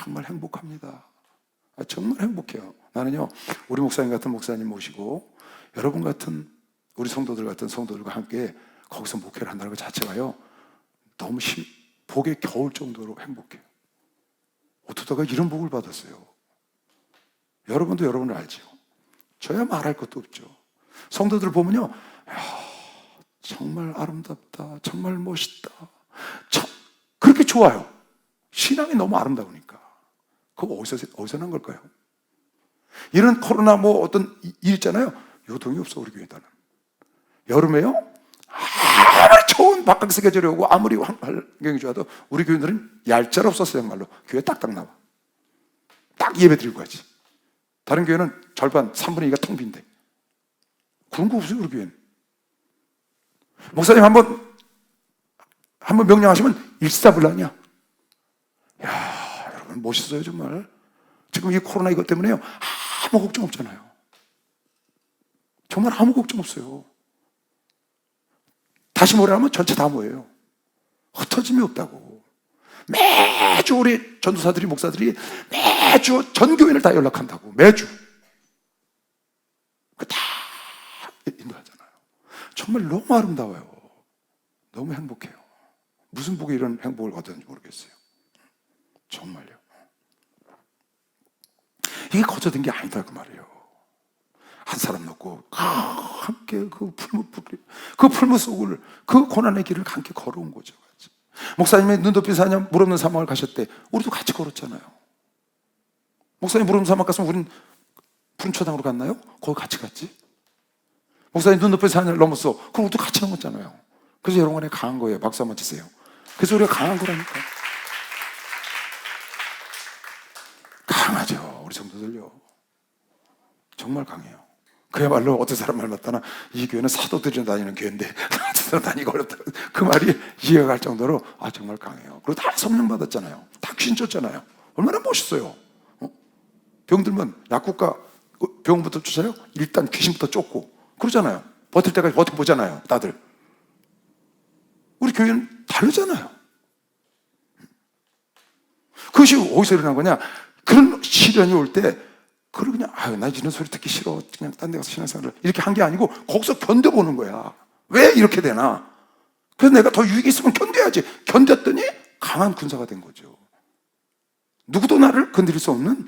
정말 행복합니다. 정말 행복해요. 나는요, 우리 목사님 같은 목사님 모시고 여러분 같은 우리 성도들 같은 성도들과 함께 거기서 목회를 한다는 것 자체가요, 너무 복에 겨울 정도로 행복해요. 어쩌다가 이런 복을 받았어요. 여러분도 여러분을 알죠. 저야 말할 것도 없죠. 성도들 보면요, 야, 정말 아름답다, 정말 멋있다, 참 그렇게 좋아요. 신앙이 너무 아름다우니까. 그거 어디서 난 걸까요? 이런 코로나 뭐 어떤 일 있잖아요. 요동이 없어 우리 교회에는. 여름에요, 아무리 좋은 바깥 계절이 오고 아무리 환경이 좋아도 우리 교인들은 얄짤 없었어요. 정말로 교회 딱딱 나와. 딱 예배 드리고 가지. 다른 교회는 절반 3분의 2가 텅 빈대. 그런 거 없어요 우리 교회는. 목사님 한번 명령하시면 일사불란이야. 야, 여러분 멋있어요 정말. 지금 이 코로나 이것 때문에요, 아무 걱정 없잖아요. 정말 아무 걱정 없어요. 다시 뭐라면 전체 다 뭐예요? 흩어짐이 없다고. 매주 우리 전도사들이, 목사들이 매주 전 교인을 다 연락한다고. 매주. 그 다 인도하잖아요. 정말 너무 아름다워요. 너무 행복해요. 무슨 복에 이런 행복을 얻었는지 모르겠어요. 정말요. 이게 거저된 게 아니다 그 말이에요. 한 사람 놓고 함께 그 풀무 속을, 그 고난의 길을 함께 걸어온 거죠. 목사님이 눈높이 사냥 물 없는 사막을 가셨대. 우리도 같이 걸었잖아요. 목사님 물 없는 사막 갔으면 우린 푸른 초당으로 갔나요? 거기 같이 갔지. 목사님 눈높이 사냥을 넘었어. 그럼 우리도 같이 넘었잖아요. 그래서 여러분 안에 강한 거예요. 박수 한번 치세요. 그래서 우리가 강한 거라니까. 강하죠 우리 성도들요. 정말 강해요. 그야말로 어떤 사람 말 맞다나 이 교회는 사도들이 다니는 교회인데 사도들 다니기 어렵다. 그 말이 이해가 갈 정도로 정말 강해요. 그리고 다 성령 받았잖아요. 다 귀신 쫓잖아요. 얼마나 멋있어요. 병들면 약국가 병부터 쫓아요. 일단 귀신부터 쫓고 그러잖아요. 버틸 때까지 버텨보잖아요 다들. 우리 교회는 다르잖아요. 그것이 어디서 일어난 거냐? 그런 시련이 올 때 그걸 그냥 나 이런 소리 듣기 싫어, 그냥 딴 데 가서 신앙생활을 이렇게 한 게 아니고 거기서 견뎌보는 거야. 왜 이렇게 되나? 그래서 내가 더 유익이 있으면 견뎌야지. 견뎠더니 강한 군사가 된 거죠. 누구도 나를 건드릴 수 없는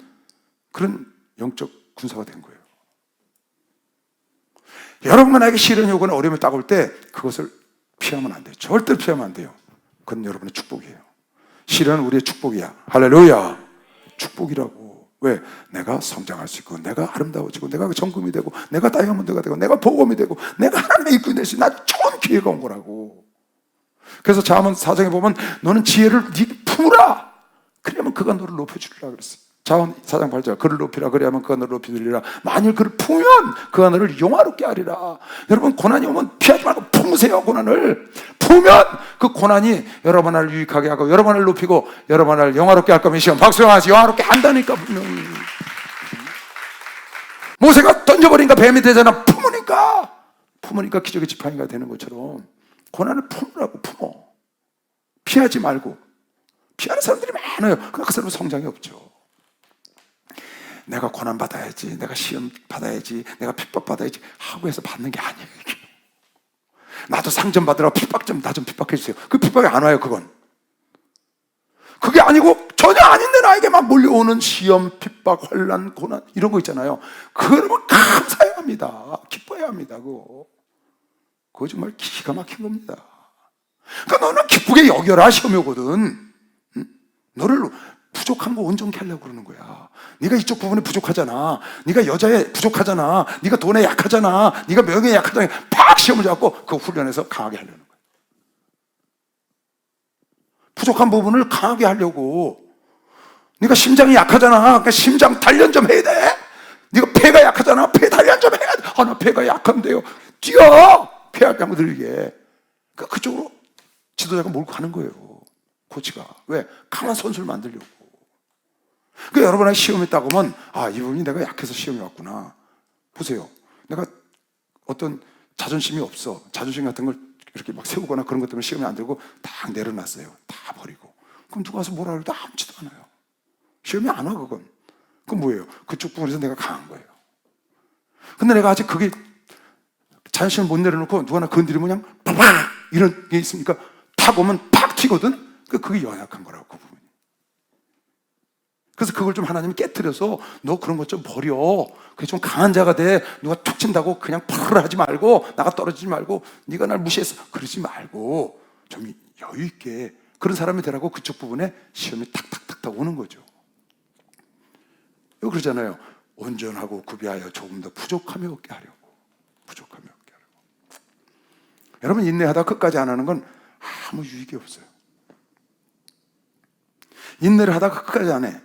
그런 영적 군사가 된 거예요. 여러분과 나에게 시련이 오거나 어려움이 딱 올 때 그것을 피하면 안 돼요. 절대로 피하면 안 돼요. 그건 여러분의 축복이에요. 시련은 우리의 축복이야. 할렐루야. 축복이라고. 왜? 내가 성장할 수 있고, 내가 아름다워지고, 내가 정금이 되고, 내가 다이아몬드가 되고, 내가 복음이 되고, 내가 하나님의 일꾼이 될 수 있는 나 좋은 기회가 온 거라고. 그래서 잠언 4장에 보면 너는 지혜를 품으라. 그러면 그가 너를 높여주리라 그랬어요. 잠언 4장 8절 그를 높이라 그래야만 그가 너를 높이리라. 만일 그를 품으면 그가 너를 용화롭게 하리라. 여러분 고난이 오면 피하지 말고 품으세요. 고난을 품으면 그 고난이 여러분을 유익하게 하고 여러분을 높이고 여러분을 영화롭게 할 거면 이 시간 박수영하시 영화롭게 한다니까. 분명히 모세가 던져버리니까 뱀이 되잖아. 품으니까 기적의 지팡이가 되는 것처럼 고난을 품으라고. 품어. 피하지 말고. 피하는 사람들이 많아요. 그 사람은 성장이 없죠. 내가 고난 받아야지, 내가 시험 받아야지, 내가 핍박 받아야지 하고 해서 받는 게 아니에요. 이게. 나도 상 좀 받으라고 나 좀 핍박해 주세요. 그 핍박이 안 와요. 그게 아니고 전혀 아닌데 나에게 막 몰려오는 시험, 핍박, 환난, 고난 이런 거 있잖아요. 그러면 감사해야 합니다. 기뻐해야 합니다. 그거 정말 기가 막힌 겁니다. 그러니까 너는 기쁘게 여겨라. 시험이 오거든. 너를 부족한 거 온전케 하려고 그러는 거야. 네가 이쪽 부분에 부족하잖아. 네가 여자에 부족하잖아. 네가 돈에 약하잖아. 네가 명예에 약하잖아. 팍 시험을 잡고 그 훈련에서 강하게 하려는 거야. 부족한 부분을 강하게 하려고. 네가 심장이 약하잖아. 그러니까 심장 단련 좀 해야 돼. 네가 폐가 약하잖아. 폐 단련 좀 해야 돼. 나 폐가 약한데요. 뛰어! 폐하게 한번 들리게. 그러니까 그쪽으로 지도자가 몰고 가는 거예요. 코치가. 왜? 강한 선수를 만들려고. 그러니까 여러분의 시험이 있다고 하면 이 부분이 내가 약해서 시험이 왔구나. 보세요. 내가 어떤 자존심이 없어. 자존심 같은 걸 이렇게 막 세우거나 그런 것 때문에 시험이 안 들고 딱 내려놨어요. 다 버리고. 그럼 누가 와서 뭐라 그래도 아무지도 않아요. 시험이 안 와 그건. 그건 뭐예요? 그쪽 부분에서 내가 강한 거예요. 근데 내가 아직 그게 자존심을 못 내려놓고 누가 나 건드리면 그냥 팍팍 이런 게 있으니까 탁 오면 팍 튀거든? 그게 연약한 거라고, 그 부분이. 그래서 그걸 좀 하나님이 깨트려서 너 그런 것 좀 버려. 그게 좀 강한 자가 돼. 누가 툭 친다고 그냥 팍을 하지 말고 나가 떨어지지 말고 네가 날 무시했어. 그러지 말고 좀 여유 있게 그런 사람이 되라고 그쪽 부분에 시험이 탁탁탁탁 오는 거죠. 이거 그러잖아요. 온전하고 구비하여 조금 더 부족함이 없게 하려고. 부족함이 없게 하려고. 여러분, 인내하다 끝까지 안 하는 건 아무 유익이 없어요. 인내를 하다가 끝까지 안 해.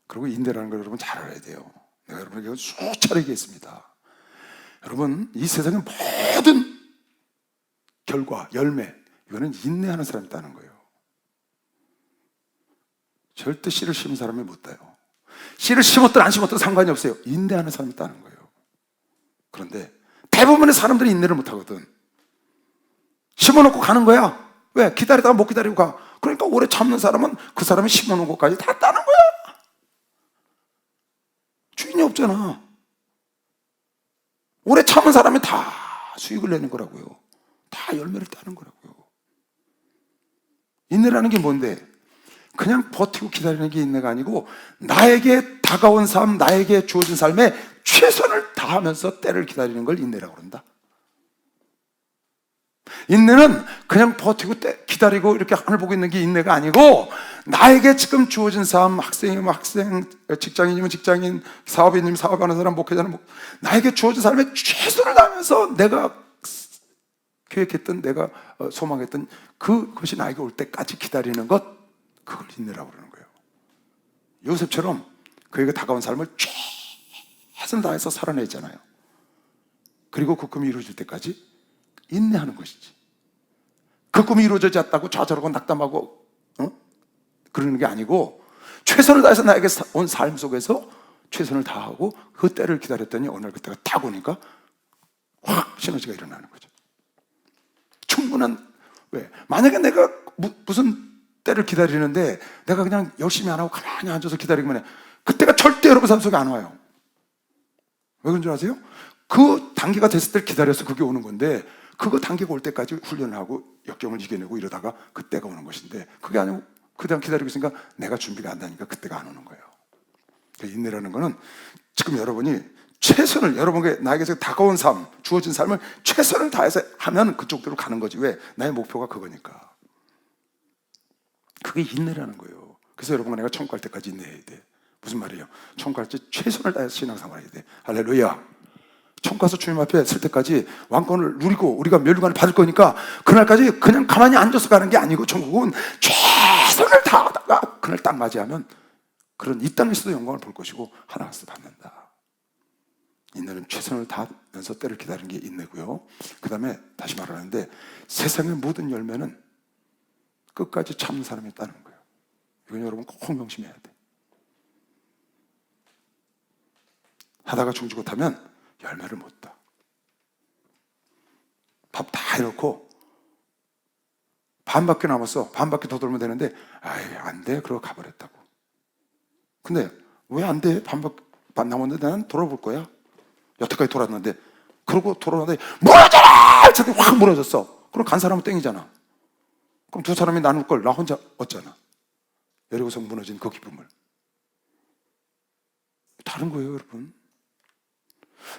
그리고 인내라는 걸 여러분 잘 알아야 돼요. 내가 여러분에게 수차례 얘기했습니다. 여러분, 이 세상의 모든 결과, 열매, 이거는 인내하는 사람이 따는 거예요. 절대 씨를 심은 사람이 못 따요. 씨를 심었든 안 심었든 상관이 없어요. 인내하는 사람이 따는 거예요. 그런데 대부분의 사람들이 인내를 못 하거든. 심어놓고 가는 거야. 왜? 기다리다가 못 기다리고 가. 그러니까 오래 참는 사람은 그 사람이 심어놓은 것까지 다 따는 거야. 주인이 없잖아. 오래 참은 사람이 다 수익을 내는 거라고요. 다 열매를 따는 거라고요. 인내라는 게 뭔데? 그냥 버티고 기다리는 게 인내가 아니고 나에게 다가온 삶, 나에게 주어진 삶에 최선을 다하면서 때를 기다리는 걸 인내라고 그런다. 인내는 그냥 버티고 기다리고 이렇게 하늘 보고 있는 게 인내가 아니고 나에게 지금 주어진 삶, 학생이면 학생, 직장인이면 직장인, 사업인이면 사업하는 사람, 목회자는 나에게 주어진 삶에 최선을 다하면서 내가 계획했던, 내가 소망했던 그것이 나에게 올 때까지 기다리는 것, 그걸 인내라고 그러는 거예요. 요셉처럼 그에게 다가온 삶을 최선을 다해서 살아냈잖아요. 그리고 그 꿈이 이루어질 때까지 인내하는 것이지. 그 꿈이 이루어지지 않다고 좌절하고 낙담하고 그러는 게 아니고 최선을 다해서 나에게 온 삶 속에서 최선을 다하고 그 때를 기다렸더니 오늘 그때가 딱 오니까 확 시너지가 일어나는 거죠. 충분한, 왜? 만약에 내가 무슨 때를 기다리는데 내가 그냥 열심히 안 하고 가만히 앉아서 기다리기만 해. 그때가 절대 여러분 삶 속에 안 와요. 왜 그런 줄 아세요? 그 단계가 됐을 때 기다려서 그게 오는 건데 그거 단계가 올 때까지 훈련을 하고 역경을 이겨내고 이러다가 그때가 오는 것인데 그게 아니고 그냥 기다리고 있으니까 내가 준비가 안 되니까 그때가 안 오는 거예요. 인내라는 거는 지금 여러분이 최선을, 여러분에게 나에게 다가온 삶, 주어진 삶을 최선을 다해서 하면 그쪽대로 가는 거지. 왜? 나의 목표가 그거니까. 그게 인내라는 거예요. 그래서 여러분과 내가 천국 갈 때까지 인내해야 돼. 무슨 말이에요? 천국 갈 때 최선을 다해서 신앙생활 해야 돼. 할렐루야. 천국 가서 주님 앞에 설 때까지 왕권을 누리고 우리가 멸류관을 받을 거니까 그날까지 그냥 가만히 앉아서 가는 게 아니고 천국은 최선을 다하다가 그날 딱 맞이하면 그런 이 땅에서도 영광을 볼 것이고 하나님께서 받는다. 인내는 최선을 다하면서 때를 기다리는 게 인내고요. 그 다음에 다시 말하는데 세상의 모든 열매는 끝까지 참는 사람이 있다는 거예요. 이건 여러분 꼭 명심해야 돼. 하다가 중지못하면 열매를 못 따. 밥 다 해놓고 반바퀴 남았어. 반바퀴 더 돌면 되는데 아이 안 돼. 그러고 가버렸다고. 근데 왜 안 돼? 반 남았는데 나는 돌아볼 거야. 여태까지 돌았는데 그러고 돌아오는데 무너져라! 저기 확 무너졌어. 그럼 간 사람은 땡이잖아. 그럼 두 사람이 나눌 걸 나 혼자 얻잖아. 여리고성 무너진 그 기쁨을. 다른 거예요, 여러분.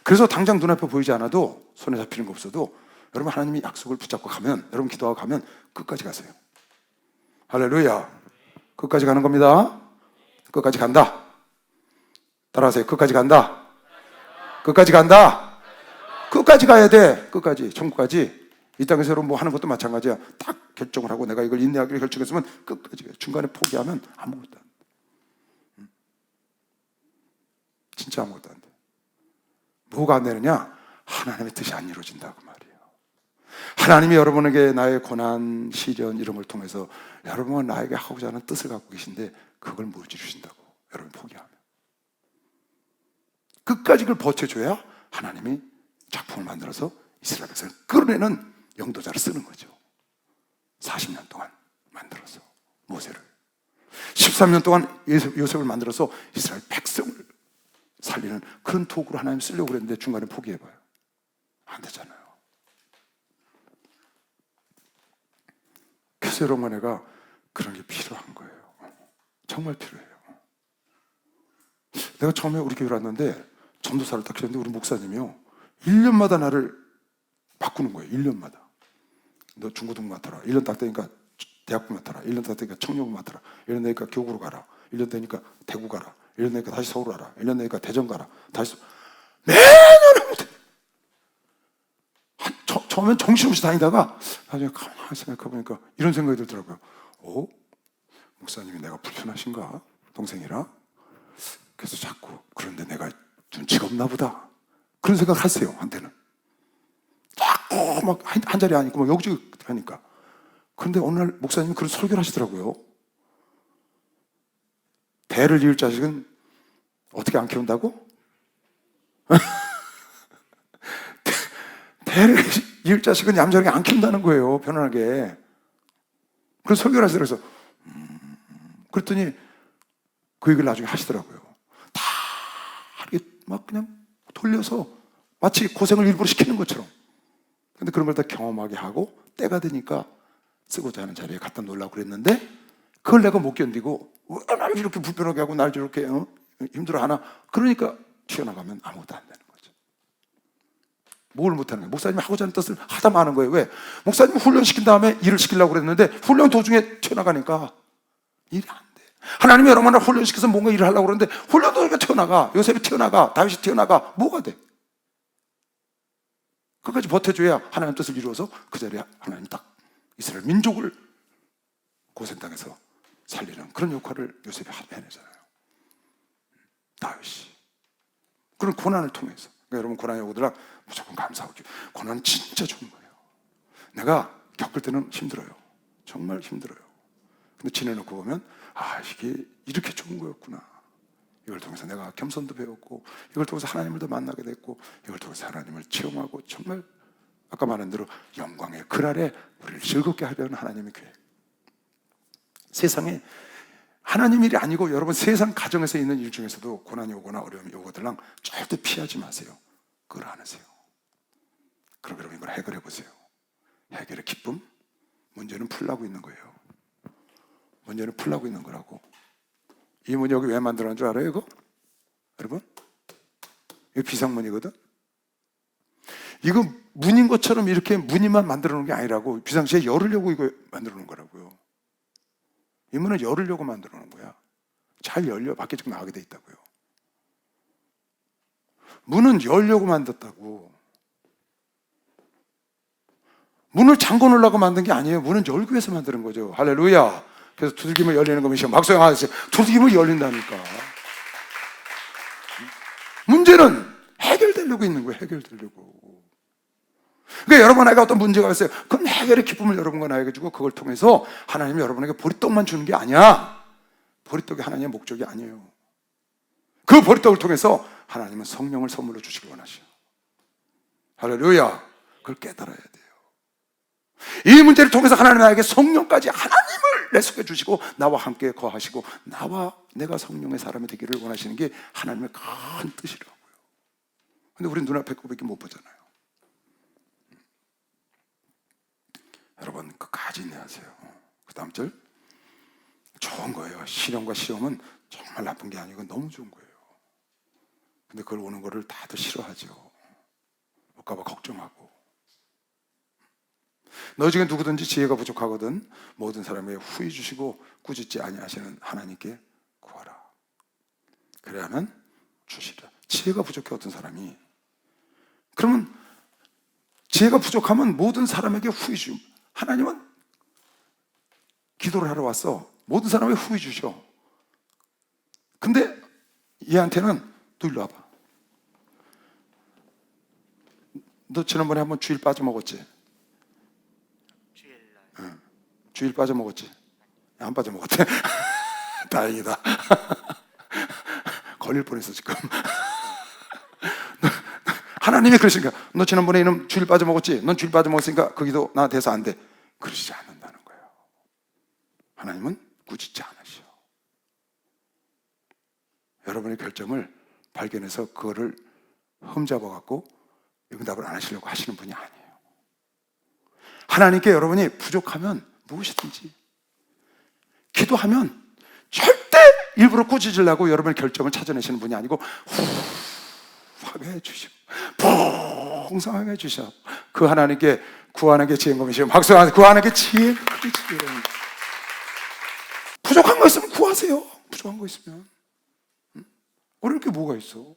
그래서 당장 눈앞에 보이지 않아도 손에 잡히는 거 없어도 여러분 하나님이 약속을 붙잡고 가면, 여러분 기도하고 가면 끝까지 가세요. 할렐루야. 끝까지 가는 겁니다. 끝까지 간다. 따라하세요. 끝까지 간다. 끝까지 간다. 끝까지 가야 돼. 끝까지. 천국까지. 이 땅에서 여러분 뭐 하는 것도 마찬가지야. 딱 결정을 하고 내가 이걸 인내하기로 결정했으면 끝까지 가요. 중간에 포기하면 아무것도 안 돼. 진짜 아무것도 안 돼. 뭐가 안 되느냐? 하나님의 뜻이 안 이루어진다 그 말이에요. 하나님이 여러분에게 나의 고난, 시련 이런 걸 통해서 여러분은 나에게 하고자 하는 뜻을 갖고 계신데 그걸 못 이루신다고. 여러분 포기하면. 끝까지 그걸 버텨줘야 하나님이 작품을 만들어서 이스라엘 백성을 끌어내는 영도자를 쓰는 거죠. 40년 동안 만들어서 모세를. 13년 동안 요셉을 만들어서 이스라엘 백성을 살리는 그런 도구로 하나님 쓰려고 그랬는데 중간에 포기해봐요. 안 되잖아요. 그래서 여러분, 내가 그런 게 필요한 거예요. 정말 필요해요. 내가 처음에 우리 교회를 왔는데 전도사를 딱 했는데 우리 목사님이요, 1년마다 나를 바꾸는 거예요. 1년마다. 너 중고등 맡아라. 1년 딱 되니까 대학부 맡아라. 1년 딱 되니까 청년부 맡아라. 1년 되니까 교구로 가라. 1년 되니까 대구 가라. 1년 되니까 다시 서울 가라. 1년 되니까 대전 가라. 다시 매년 못해. 처음엔 정신없이 다니다가 나중에 가만히 생각해보니까 이런 생각이 들더라고요. 목사님이 내가 불편하신가? 동생이라? 그래서 자꾸, 그런데 내가 눈치가 없나 보다, 그런 생각을 하세요. 한때는 자꾸 막 한 자리에 앉고 막 여기저기 하니까. 그런데 어느 날 목사님이 그런 설교를 하시더라고요. 대를 이을 자식은 어떻게 안 키운다고? 대를 이을 자식은 얌전하게 안 키운다는 거예요. 편안하게. 그런 설교를 하시더라고요. 그래서 그랬더니 그 얘기를 나중에 하시더라고요. 다 막 그냥 돌려서 마치 고생을 일부러 시키는 것처럼. 근데 그런 걸 다 경험하게 하고 때가 되니까 쓰고자 하는 자리에 갖다 놓으려고 그랬는데 그걸 내가 못 견디고, 왜 날 이렇게 불편하게 하고 날 저렇게 힘들어하나. 그러니까 튀어나가면 아무것도 안 되는 거죠. 뭘 못하는 거예요? 목사님이 하고자 하는 뜻을 하다 마는 거예요. 왜? 목사님이 훈련시킨 다음에 일을 시키려고 그랬는데 훈련 도중에 튀어나가니까 일이 안 돼. 하나님이 여러분을 훈련시켜서 뭔가 일을 하려고 그러는데 훈련 도중에 튀어나가. 요셉이 튀어나가. 다윗이 튀어나가. 뭐가 돼? 끝까지 버텨줘야 하나님 뜻을 이루어서 그 자리에 하나님 딱 이스라엘 민족을 고생 당해서 살리는 그런 역할을 요셉이 해내잖아요. 다윗이. 그런 고난을 통해서. 그러니까 여러분, 고난이 오더라 무조건 감사하고. 고난은 진짜 좋은 거예요. 내가 겪을 때는 힘들어요. 정말 힘들어요. 근데 지내놓고 보면, 이게 이렇게 좋은 거였구나. 이걸 통해서 내가 겸손도 배웠고, 이걸 통해서 하나님을 더 만나게 됐고, 이걸 통해서 하나님을 체험하고, 정말 아까 말한 대로 영광의 그 아래 우리를 즐겁게 하려는 하나님의 계획. 세상에 하나님 일이 아니고 여러분 세상 가정에서 있는 일 중에서도 고난이 오거나 어려움이 오거들랑 절대 피하지 마세요. 그걸 안 하세요. 그럼 여러분 이걸 해결해 보세요. 해결의 기쁨? 문제는 풀라고 있는 거예요. 문제는 풀라고 있는 거라고. 이 문 여기 왜 만들어놓은 줄 알아요, 이거? 여러분? 이거 비상문이거든? 이거 문인 것처럼 이렇게 무늬만 만들어 놓은 게 아니라고. 비상시에 열으려고 이거 만들어 놓은 거라고요. 이 문을 열으려고 만들어 놓은 거야. 잘 열려. 밖에 좀 나가게 돼 있다고요. 문은 열려고 만들었다고. 문을 잠궈 놓으려고 만든 게 아니에요. 문은 열기 위해서 만드는 거죠. 할렐루야. 그래서 두들기면 열리는 거면 시험 박수영 하세요. 두들기면 열린다니까. 문제는 해결되려고 있는 거예요. 해결되려고. 그러니까 여러분에게 어떤 문제가 있어요. 그럼 해결의 기쁨을 여러분과 나에게 주고 그걸 통해서 하나님이 여러분에게 보리떡만 주는 게 아니야. 보리떡이 하나님의 목적이 아니에요. 그 보리떡을 통해서 하나님은 성령을 선물로 주시기 원하셔요. 할렐루야. 그걸 깨달아야 돼요. 이 문제를 통해서 하나님 나에게 성령까지 하나님을 내속해 주시고 나와 함께 거하시고 내가 성령의 사람이 되기를 원하시는 게 하나님의 큰 뜻이라고요. 근데 우린 눈앞에 그거밖에 못 보잖아요. 여러분 끝까지 인내하세요. 그 다음 절 좋은 거예요. 시련과 시험은 정말 나쁜 게 아니고 너무 좋은 거예요. 근데 그걸 오는 거를 다들 싫어하죠. 올까봐 걱정하고. 너 중에 누구든지 지혜가 부족하거든 모든 사람에게 후히 주시고 꾸짖지 아니하시는 하나님께 구하라. 그래야만 주시리라. 지혜가 부족해 어떤 사람이. 그러면 지혜가 부족하면 모든 사람에게 후히 주심. 하나님은 기도를 하러 왔어. 모든 사람에게 후히 주셔. 근데 얘한테는 너 일로 와봐. 너 지난번에 한번 주일 빠져먹었지? 주일 빠져먹었지? 안 빠져먹었대? 다행이다. 걸릴 뻔했어 지금. 하나님이 그러시니까 너 지난번에 이놈 주일 빠져먹었지? 넌 주일 빠져먹었으니까 그 기도 나 돼서 안 돼. 그러시지 않는다는 거예요. 하나님은 꾸짖지 않으셔. 여러분의 결점을 발견해서 그거를 흠잡아 갖고 응답을 안 하시려고 하시는 분이 아니에요. 하나님께 여러분이 부족하면 무엇이든지 기도하면 절대 일부러 꾸짖으려고 여러분의 결점을 찾아내시는 분이 아니고 후하게 해주시고 풍성하게 해주셔. 그 하나님께 구하는 게 지혜인 것이요 박수. 구하는 게 지혜. 부족한 거 있으면 구하세요. 부족한 거 있으면. 어려울 게 뭐가 있어?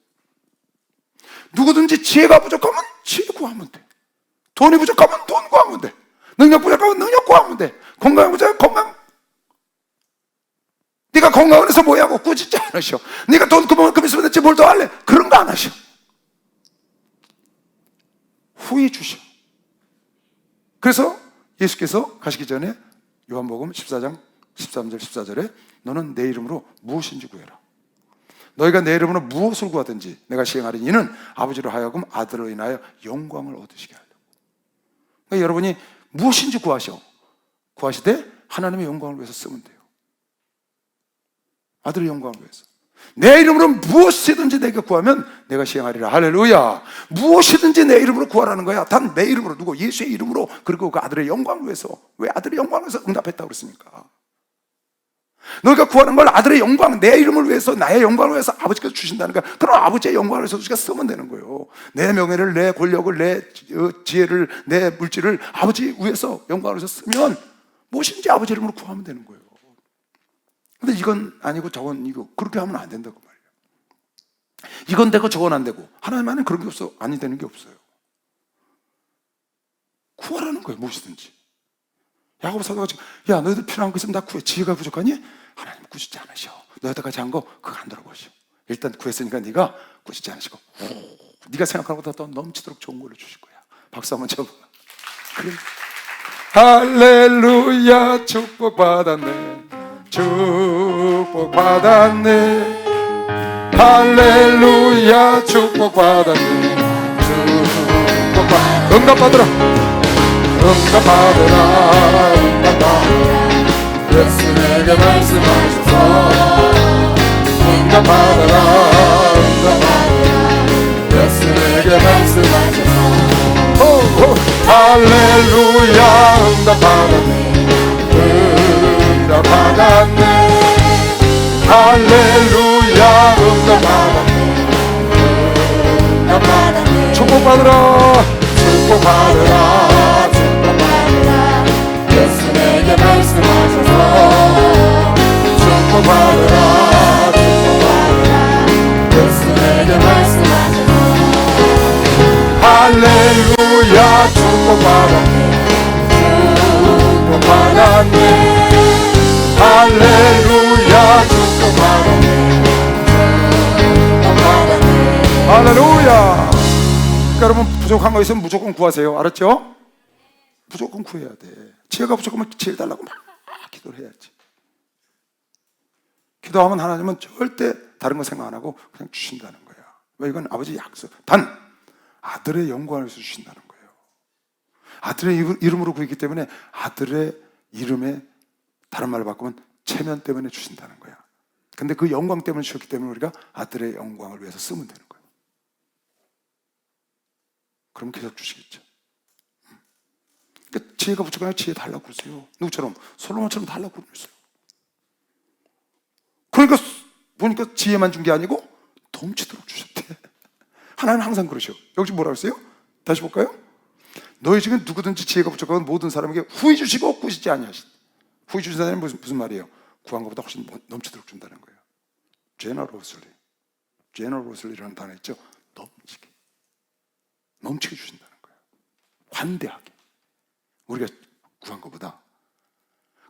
누구든지 지혜가 부족하면 지혜 구하면 돼. 돈이 부족하면 돈 구하면 돼. 능력 부족하면 능력 구하면 돼. 건강 부족하면 건강. 네가 건강을 해서 뭐야 하고 꾸짖지 않으셔. 네가 돈 그만큼 있으면 됐지 뭘 더 할래? 그런 거 안 하셔. 후히 주셔. 그래서 예수께서 가시기 전에 요한복음 14장 13절 14절에 너는 내 이름으로 무엇인지 구해라. 너희가 내 이름으로 무엇을 구하든지 내가 시행하리니 이는 아버지로 하여금 아들로 인하여 영광을 얻으시게 하려고. 그러니까 여러분이 무엇인지 구하실 때 하나님의 영광을 위해서 쓰면 돼요. 아들의 영광을 위해서. 내 이름으로 무엇이든지 내가 구하면 내가 시행하리라. 할렐루야. 무엇이든지 내 이름으로 구하라는 거야. 단 내 이름으로, 누구? 예수의 이름으로, 그리고 그 아들의 영광을 위해서. 왜 아들의 영광을 위해서 응답했다고 그랬습니까? 너희가 구하는 걸 아들의 영광, 내 이름을 위해서, 나의 영광을 위해서 아버지께서 주신다는 거야. 그럼 아버지의 영광을 위해서 우리가 쓰면 되는 거예요. 내 명예를, 내 권력을, 내 지혜를, 내 물질을 아버지 위해서, 영광을 위해서 쓰면 무엇인지 아버지 이름으로 구하면 되는 거예요. 근데 이건 아니고 저건 이거, 그렇게 하면 안 된다고 말이에요. 이건 되고 저건 안 되고. 하나님 안에 그런 게 없어. 아니 되는 게 없어요. 구하라는 거예요. 무엇이든지. 야고보 사도가 지금, 야 너희들 필요한 거 있으면 다 구해. 지혜가 부족하니? 하나님 꾸짖지 않으셔. 너희들까지 한 거 그거 안 들어보시오. 일단 구했으니까 네가 꾸짖지 않으시고 네가 생각하는 것보다 더 넘치도록 좋은 걸로 주실 거야. 박수 한번 쳐봐. 그래. 할렐루야. 축복받았네. 축복받았네. 할렐루야. 축복받았네. 응답받으라. 응답받으라. 응답받으라. 예수에게 말씀하셔서 응답받으라. 응답받으라. 예수에게 말씀하셔서 할렐루야. 응답받았네. 응답받았네. 할렐루야. 응답받았네. 응답받았네. 축복받으라. 축복받으라. 축복받으라. 예수에게 말씀하셔서 축복받으라. 축복받으라. 예수에게 말씀하셔서 할렐루야. 축복받았네. 축복받았네. 할렐루야. 축복받았네. 축복받았네. 할렐루야. 그러니까 여러분 부족한 거 있으면 무조건 구하세요. 알았죠? 무조건 구해야 돼. 지혜가 부족하면 지혜 달라고 막 기도를 해야지. 기도하면 하나님은 절대 다른 거 생각 안 하고 그냥 주신다는 거야. 왜? 이건 아버지 약속. 단 아들의 영광을 위해서 주신다는 거예요. 아들의 이름으로 구했기 때문에 아들의 이름에 다른 말로 바꾸면 체면 때문에 주신다는 거야. 근데 그 영광 때문에 주셨기 때문에 우리가 아들의 영광을 위해서 쓰면 되는 거예요. 그럼 계속 주시겠죠. 그러니까 지혜가 부족하면 지혜 달라고 그러세요. 누구처럼? 솔로몬처럼 달라고 그러세요. 그러니까 보니까 지혜만 준 게 아니고 넘치도록 주셨대. 하나님은 항상 그러셔. 여기 뭐라고 했어요? 다시 볼까요? 너희 중에 누구든지 지혜가 부족하면 모든 사람에게 후히 주시고 꾸짖지 아니하신. 후히 주신다는 무슨 말이에요? 구한 것보다 훨씬 넘치도록 준다는 거예요. generously라는 단어 있죠? 넘치게 주신다는 거예요. 관대하게. 우리가 구한 것보다.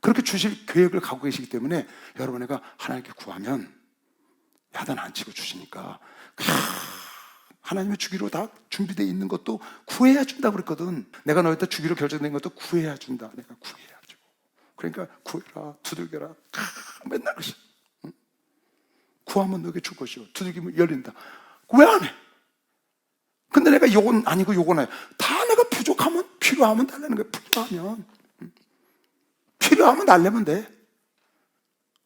그렇게 주실 계획을 갖고 계시기 때문에 여러분이가 하나님께 구하면 야단 안 치고 주시니까 하나님의 주기로 다 준비되어 있는 것도 구해야 준다고 그랬거든. 내가 너희한테 주기로 결정된 것도 구해야 준다. 내가 구해야 줘. 그러니까 구해라, 두들겨라. 맨날 그러시. 응? 구하면 너에게 줄 것이요. 두들기면 열린다. 왜 안 해? 근데 내가 요건 아니고 요건 아니야. 다 내가 부족하면 필요하면 달라는 거야. 필요하면 달래면 돼.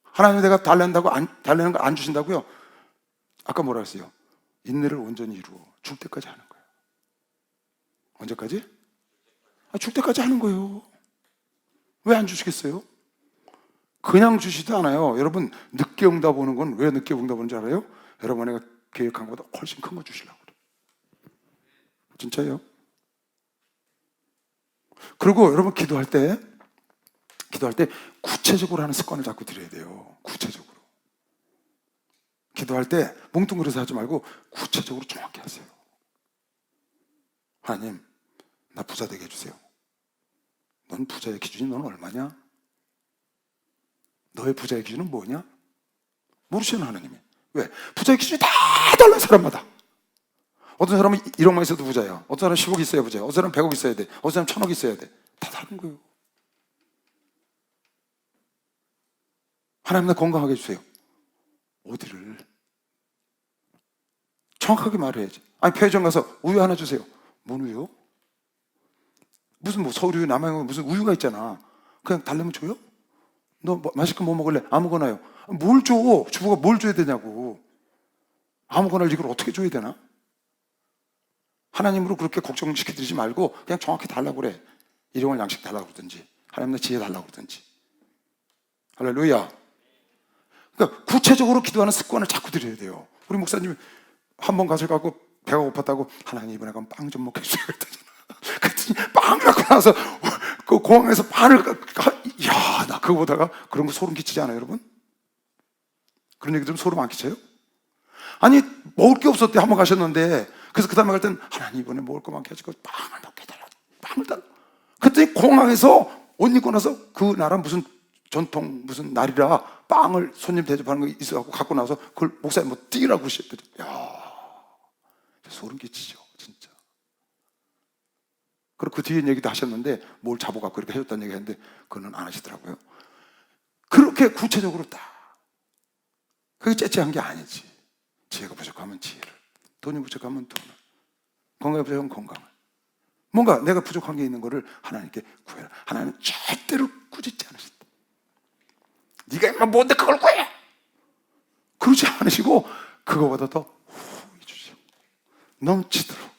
하나님 내가 달랜다고 달래는 거 안 주신다고요? 아까 뭐라 했어요? 인내를 온전히 이루어 줄 때까지 하는 거예요. 언제까지? 줄 때까지 하는 거예요. 왜 안 주시겠어요? 그냥 주시도 않아요. 여러분, 늦게 응답 오는 건 왜 늦게 응답 오는 줄 알아요? 여러분이 계획한 것보다 훨씬 큰 거 주시려고 그래요. 진짜예요. 그리고 여러분 기도할 때 구체적으로 하는 습관을 자꾸 들여야 돼요. 구체적으로. 기도할 때 뭉뚱그려서 하지 말고 구체적으로 정확히 하세요. 하나님, 나 부자 되게 해주세요. 넌 부자의 기준이 넌 얼마냐? 너의 부자의 기준은 뭐냐? 모르시는 하나님이. 왜? 부자의 기준이 다 달라요, 사람마다. 어떤 사람은 1억만 있어도 부자야. 어떤 사람은 10억 있어야 부자야. 어떤 사람은 100억 있어야 돼. 어떤 사람은 1000억 있어야 돼. 다 다른 거예요. 하나님 나 건강하게 해주세요. 어디를? 정확하게 말해야지. 아니 편의점 가서 우유 하나 주세요. 뭔 우유? 무슨 뭐 서울우유, 남양유 무슨 우유가 있잖아. 그냥 달라면 줘요? 너 맛있게 뭐 먹을래? 아무거나요. 뭘 줘? 주부가 뭘 줘야 되냐고. 아무거나 이걸 어떻게 줘야 되나? 하나님으로 그렇게 걱정시키지 말고 그냥 정확히 달라고 그래. 일용할 양식 달라고 그러든지 하나님 나 지혜 달라고 그러든지. 할렐루야. 그러니까 구체적으로 기도하는 습관을 자꾸 들여야 돼요. 우리 목사님이 한 번 가셔갖고 배가 고팠다고 하나님 이번에 가면 빵 좀 먹게 해주세요 그랬더니 빵 갖고 나서 그 공항에서 빵을 야, 나 그거 보다가 그런 거 소름 끼치지 않아요 여러분? 그런 얘기 들으면 소름 안 끼쳐요? 아니 먹을 게 없었대. 한 번 가셨는데 그래서 그 다음에 갈 때는 하나님 이번에 먹을 거 많게 해주고 빵을 먹게 해달라. 빵을 달라. 그랬더니 공항에서 옷 입고 나서 그 나라 무슨 전통 무슨 날이라 빵을 손님 대접하는 거 있어갖고 갖고 나서 그걸 목사님 뭐 띠라고 그러셨더니 야 소름 끼치죠 진짜. 그리고 그 뒤에 얘기도 하셨는데 뭘 잡아갖고 그렇게 해줬다는 얘기 했는데 그거는 안 하시더라고요. 그렇게 구체적으로 딱 그게 째째한 게 아니지. 지혜가 부족하면 지혜를, 돈이 부족하면 돈을, 건강이 부족하면 건강을. 뭔가 내가 부족한 게 있는 거를 하나님께 구해라. 하나님은 절대로 꾸짖지 않으신다. 네가 임마 뭔데 그걸 구해? 그러지 않으시고 그거보다 더 후히 주시고 넘치도록.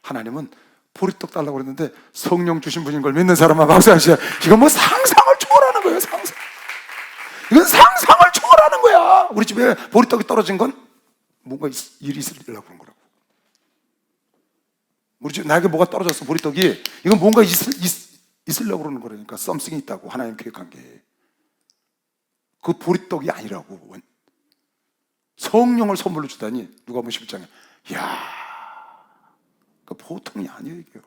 하나님은 보리떡 달라고 그랬는데 성령 주신 분인 걸 믿는 사람만 박수하시죠. 이건 뭐 상상을 초월하는 거예요. 상상. 이건 상상을 초월하는 거야. 우리 집에 보리떡이 떨어진 건 뭔가 일이 있으려고 그런 거라고. 우리 집에 나에게 뭐가 떨어졌어 보리떡이. 이건 뭔가 있으려고 그러는 거라니까. 썸씽이 있다고 하나님 계획한 게. 그 보리떡이 아니라고. 성령을 선물로 주다니. 누가복음 11장에 이야 그 보통이 아니에요 이게요.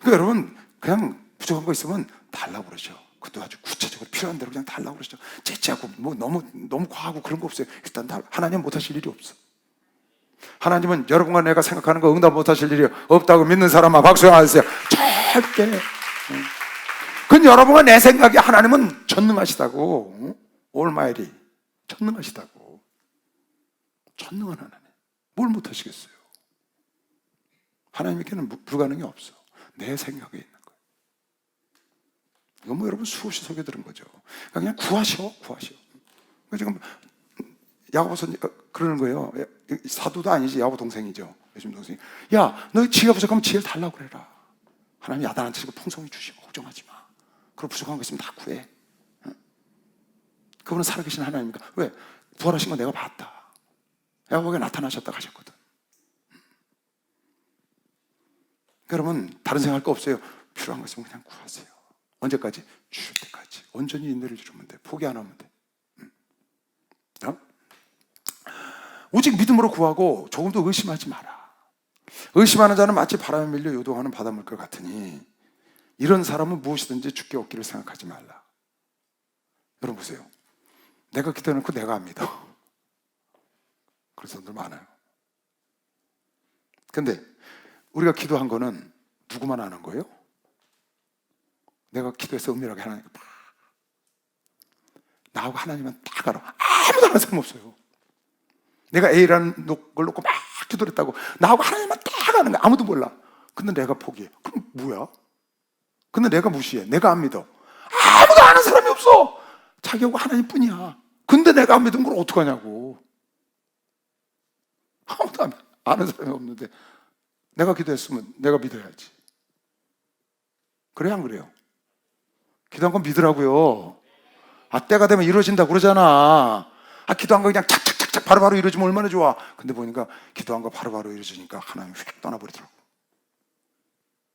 그러니까 여러분 그냥 부족한 거 있으면 달라고 그러죠. 그것도 아주 구체적으로 필요한 대로 그냥 달라고 그러죠. 째째하고 뭐 너무 과하고 그런 거 없어요. 일단 하나님 못하실 일이 없어. 하나님은 여러분과 내가 생각하는 거 응답 못하실 일이 없다고 믿는 사람만 박수하세요. 절대. 그건 여러분과 내 생각에 하나님은 전능하시다고. 올마이리 전능하시다고. 전능한 하나님. 뭘 못하시겠어요? 하나님께는 불가능이 없어. 내 생각에 있는 거예요. 이건 뭐 여러분 수없이 소개 들은 거죠. 그냥 구하셔. 지금 야고보서 그러는 거예요. 사도도 아니지 야고보 동생이죠. 예수님 동생이. 야, 너 지혜가 부족하면 지혜를 달라고 그래라. 하나님 야단 안 치고 풍성히 주시고 걱정하지 마. 그리고 부족한 거 있으면 다 구해. 그분은 살아계신 하나님이니까. 왜? 부활하신 거 내가 봤다. 야고보에게 나타나셨다고 하셨거든. 여러분 다른 생각할 거 없어요. 필요한 거 있으면 그냥 구하세요. 언제까지? 주실 때까지. 온전히 인내를 주면 돼. 포기 안 하면 돼. 오직 믿음으로 구하고 조금도 의심하지 마라. 의심하는 자는 마치 바람에 밀려 요동하는 바닷물과 같으니 이런 사람은 무엇이든지 주께 얻기를 생각하지 말라. 여러분 보세요. 내가 기도해놓고 내가 안 믿어. 그런 사람들 많아요. 근데 우리가 기도한 거는 누구만 아는 거예요? 내가 기도해서 은밀하게 하나님께 막 나하고 하나님은 딱 알아. 아무도 아는 사람 없어요. 내가 A라는 걸 놓고 막 기도를 했다고 나하고 하나님만 딱 아는 거야. 아무도 몰라. 근데 내가 포기해. 그럼 뭐야? 근데 내가 무시해. 내가 안 믿어. 아무도 아는 사람이 없어. 자기하고 하나님뿐이야. 근데 내가 안 믿은 걸 어떡하냐고. 아무도 아는 사람이 없는데 내가 기도했으면 내가 믿어야지. 그래요, 안 그래요? 기도한 건 믿으라고요. 때가 되면 이루어진다고 그러잖아. 기도한 거 그냥 착착착착 바로바로 이루어지면 얼마나 좋아. 근데 보니까 기도한 거 바로바로 이루어지니까 하나님이 휙 떠나버리더라고.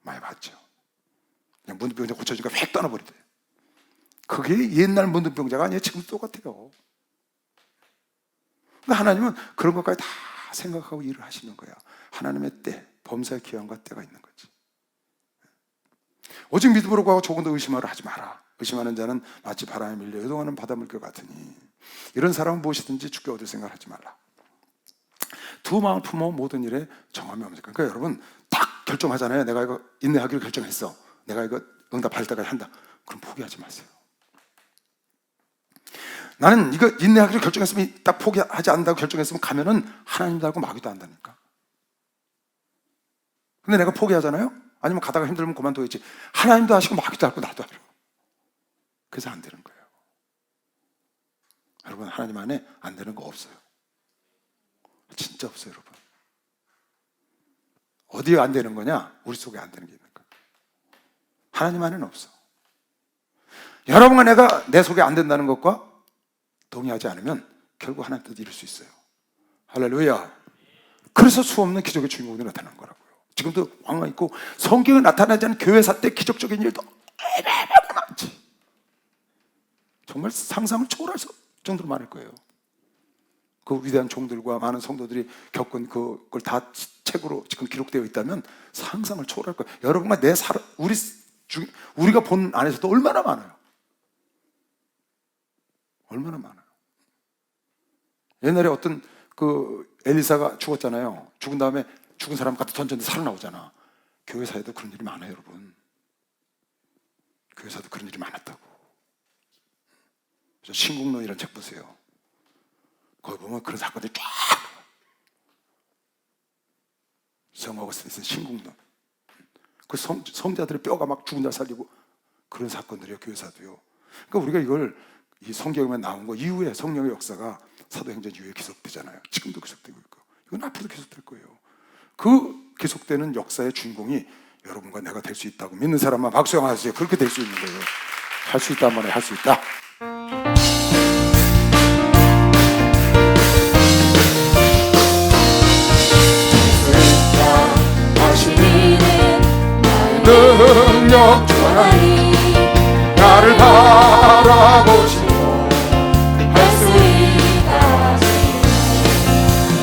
많이 봤죠. 그냥 문둥병자 고쳐지니까 휙 떠나버리대. 그게 옛날 문둥병자가 아니에요. 지금 똑같아요. 근데 하나님은 그런 것까지 다 생각하고 일을 하시는 거야. 하나님의 때, 범사의 기한과 때가 있는 거지. 오직 믿음으로 구하고 조금도 의심하라 하지 마라. 의심하는 자는 마치 바람에 밀려 요동하는 바닷물 것 같으니 이런 사람은 무엇이든지 죽게 얻을 생각을 하지 말라. 두 마음을 품어 모든 일에 정함이 없으니까. 그러니까 여러분 딱 결정하잖아요. 내가 이거 인내하기로 결정했어. 내가 이거 응답할 때까지 한다. 그럼 포기하지 마세요. 나는 이거 인내하기로 결정했으면 딱 포기하지 않는다고 결정했으면 가면은 하나님도 알고 마귀도 안다니까. 근데 내가 포기하잖아요? 아니면 가다가 힘들면 그만둬야지. 하나님도 아시고 마귀도 알고 나도 알아. 그래서 안 되는 거예요. 여러분, 하나님 안에 안 되는 거 없어요. 진짜 없어요, 여러분. 어디에 안 되는 거냐? 우리 속에 안 되는 게 있는 거야. 하나님 안에는 없어. 여러분과 내가 내 속에 안 된다는 것과 동의하지 않으면 결국 하나님 뜻 이룰 수 있어요. 할렐루야. 그래서 수없는 기적의 주인공이 나타난 거라고요. 지금도 왕왕 있고 성경에 나타나지 않은 교회사 때 기적적인 일도 얼마나 많지. 정말 상상을 초월할 정도로 많을 거예요. 그 위대한 종들과 많은 성도들이 겪은 그걸 다 책으로 지금 기록되어 있다면 상상을 초월할 거예요. 여러분과 내 삶, 우리가 본 안에서도 얼마나 많아요. 얼마나 많아요. 옛날에 어떤 엘리사가 죽었잖아요. 죽은 다음에 죽은 사람 갖다 던졌는데 살아나오잖아. 교회사에도 그런 일이 많아요, 여러분. 교회사도 그런 일이 많았다고. 신국론이라는 책 보세요. 거기 보면 그런 사건들이 쫙. 성 어거스틴의 신국론. 그 성자들의 뼈가 막 죽은 자 살리고 그런 사건들이에요, 교회사도요. 그러니까 우리가 이걸 이 성경에 나온 거 이후에 성령의 역사가 사도행전 이후에 계속되잖아요. 지금도 계속되고 있고 이건 앞으로도 계속될 거예요. 그 계속되는 역사의 주인공이 여러분과 내가 될 수 있다고 믿는 사람만 박수 한번 하세요. 그렇게 될 수 있는 거예요. 할 수 있다 한 번에 할 수 있다. 능력 주하니 나를 바라보시고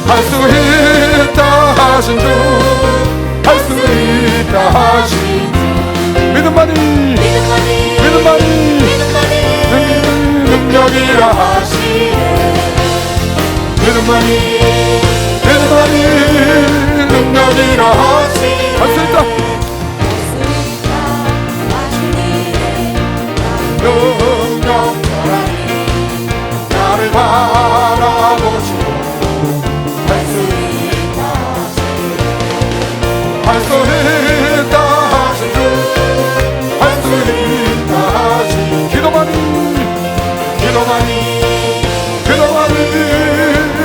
할 수 있다 하신 주 할 수 있다 하신 주 믿음만이 능력이라 하시네 믿음만이 능력이라 하시네 할 수 있다 능력 나를 바라보시고 할 수 있다 하신 주 할 수 있다 하신 기도만이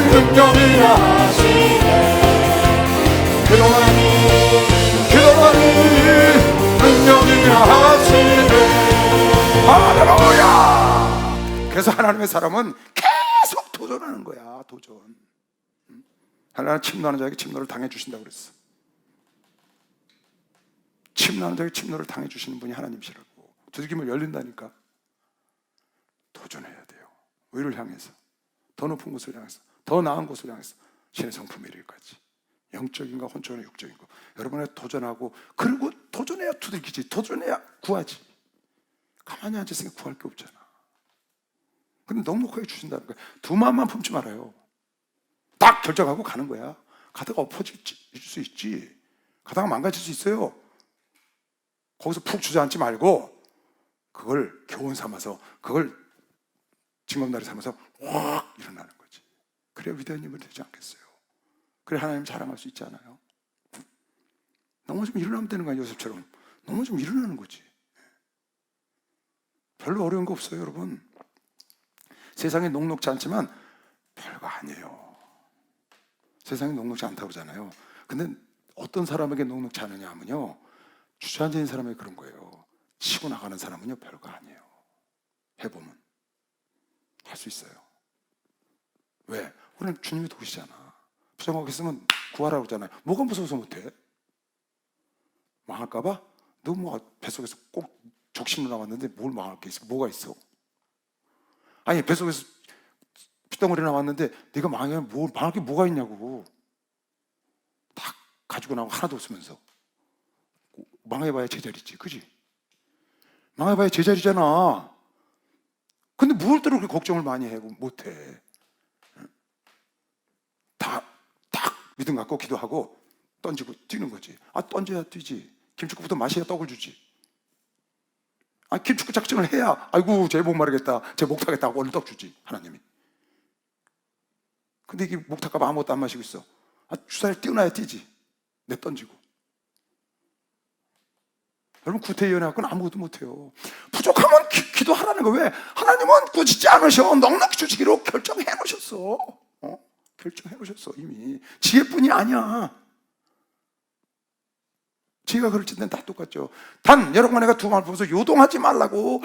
능력이라 하시네 기도만이 능력이라 하시네 할렐루야. 그래서 하나님의 사람은 계속 도전하는 거야. 도전. 하나님은 침노하는 자에게 침노를 당해주신다고 그랬어. 침노하는 자에게 침노를 당해주시는 분이 하나님이시라고. 두들기면 열린다니까. 도전해야 돼요. 의를 향해서 더 높은 곳을 향해서 더 나은 곳을 향해서 신의 성품에 이르기까지 영적인 거 혼적인 거 육적인 거 여러분의 도전하고 그리고 도전해야 두들기지 도전해야 구하지. 가만히 앉아있으니까 구할 게 없잖아. 근데 넉넉하게 주신다는 거야. 두 마음만 품지 말아요. 딱 결정하고 가는 거야. 가다가 엎어질 수 있지. 가다가 망가질 수 있어요. 거기서 푹 주저앉지 말고 그걸 교훈 삼아서 그걸 징검다리 삼아서 확 일어나는 거지. 그래야 위대한 힘이 되지 않겠어요. 그래 하나님 자랑할 수 있지 않아요? 넘어지면 일어나면 되는 거야. 요셉처럼 넘어지면 일어나는 거지. 별로 어려운 거 없어요, 여러분. 세상이 녹록지 않지만 별거 아니에요. 세상이 녹록지 않다고 그러잖아요. 근데 어떤 사람에게 녹록지 않으냐 하면요, 주저앉은 사람에게 그런 거예요. 치고 나가는 사람은요 별거 아니에요. 해보면 할 수 있어요. 왜? 우리는 주님이 도우시잖아. 부정하고 있으면 구하라고 그러잖아요. 뭐가 무서워서 못해? 망할까봐? 너 뭐 뱃속에서 꼭 적신으로 나왔는데 뭘 망할 게 있어? 뭐가 있어? 아니 뱃속에서 피덩어리 나왔는데 네가 망하면 망할 게 뭐가 있냐고. 다 가지고 나고 하나도 없으면서 망해봐야 제자리지, 그지? 망해봐야 제자리잖아. 근데 뭘 또 그렇게 걱정을 많이 해 못해? 다 믿음 갖고 기도하고 던지고 뛰는 거지. 던져야 뛰지. 김축구부터 마셔야 떡을 주지. 김축구 작정을 해야 아이고 제 목 마르겠다, 제 목 타겠다 하고 얼른 떡 주지 하나님이. 근데 이게 목 탈까봐 아무것도 안 마시고 있어. 주사를 띄워놔야 뛰지. 내 던지고. 여러분 구태의연애 갖고는 아무것도 못해요. 부족하면 기도하라는 거. 왜? 하나님은 꾸짖지 않으셔. 넉넉히 주시기로 결정해 놓으셨어. 결정해 놓으셨어 이미. 지혜뿐이 아니야. 지혜가 그럴지 다 똑같죠. 단 여러분 내가 두 말 보면서 요동하지 말라고,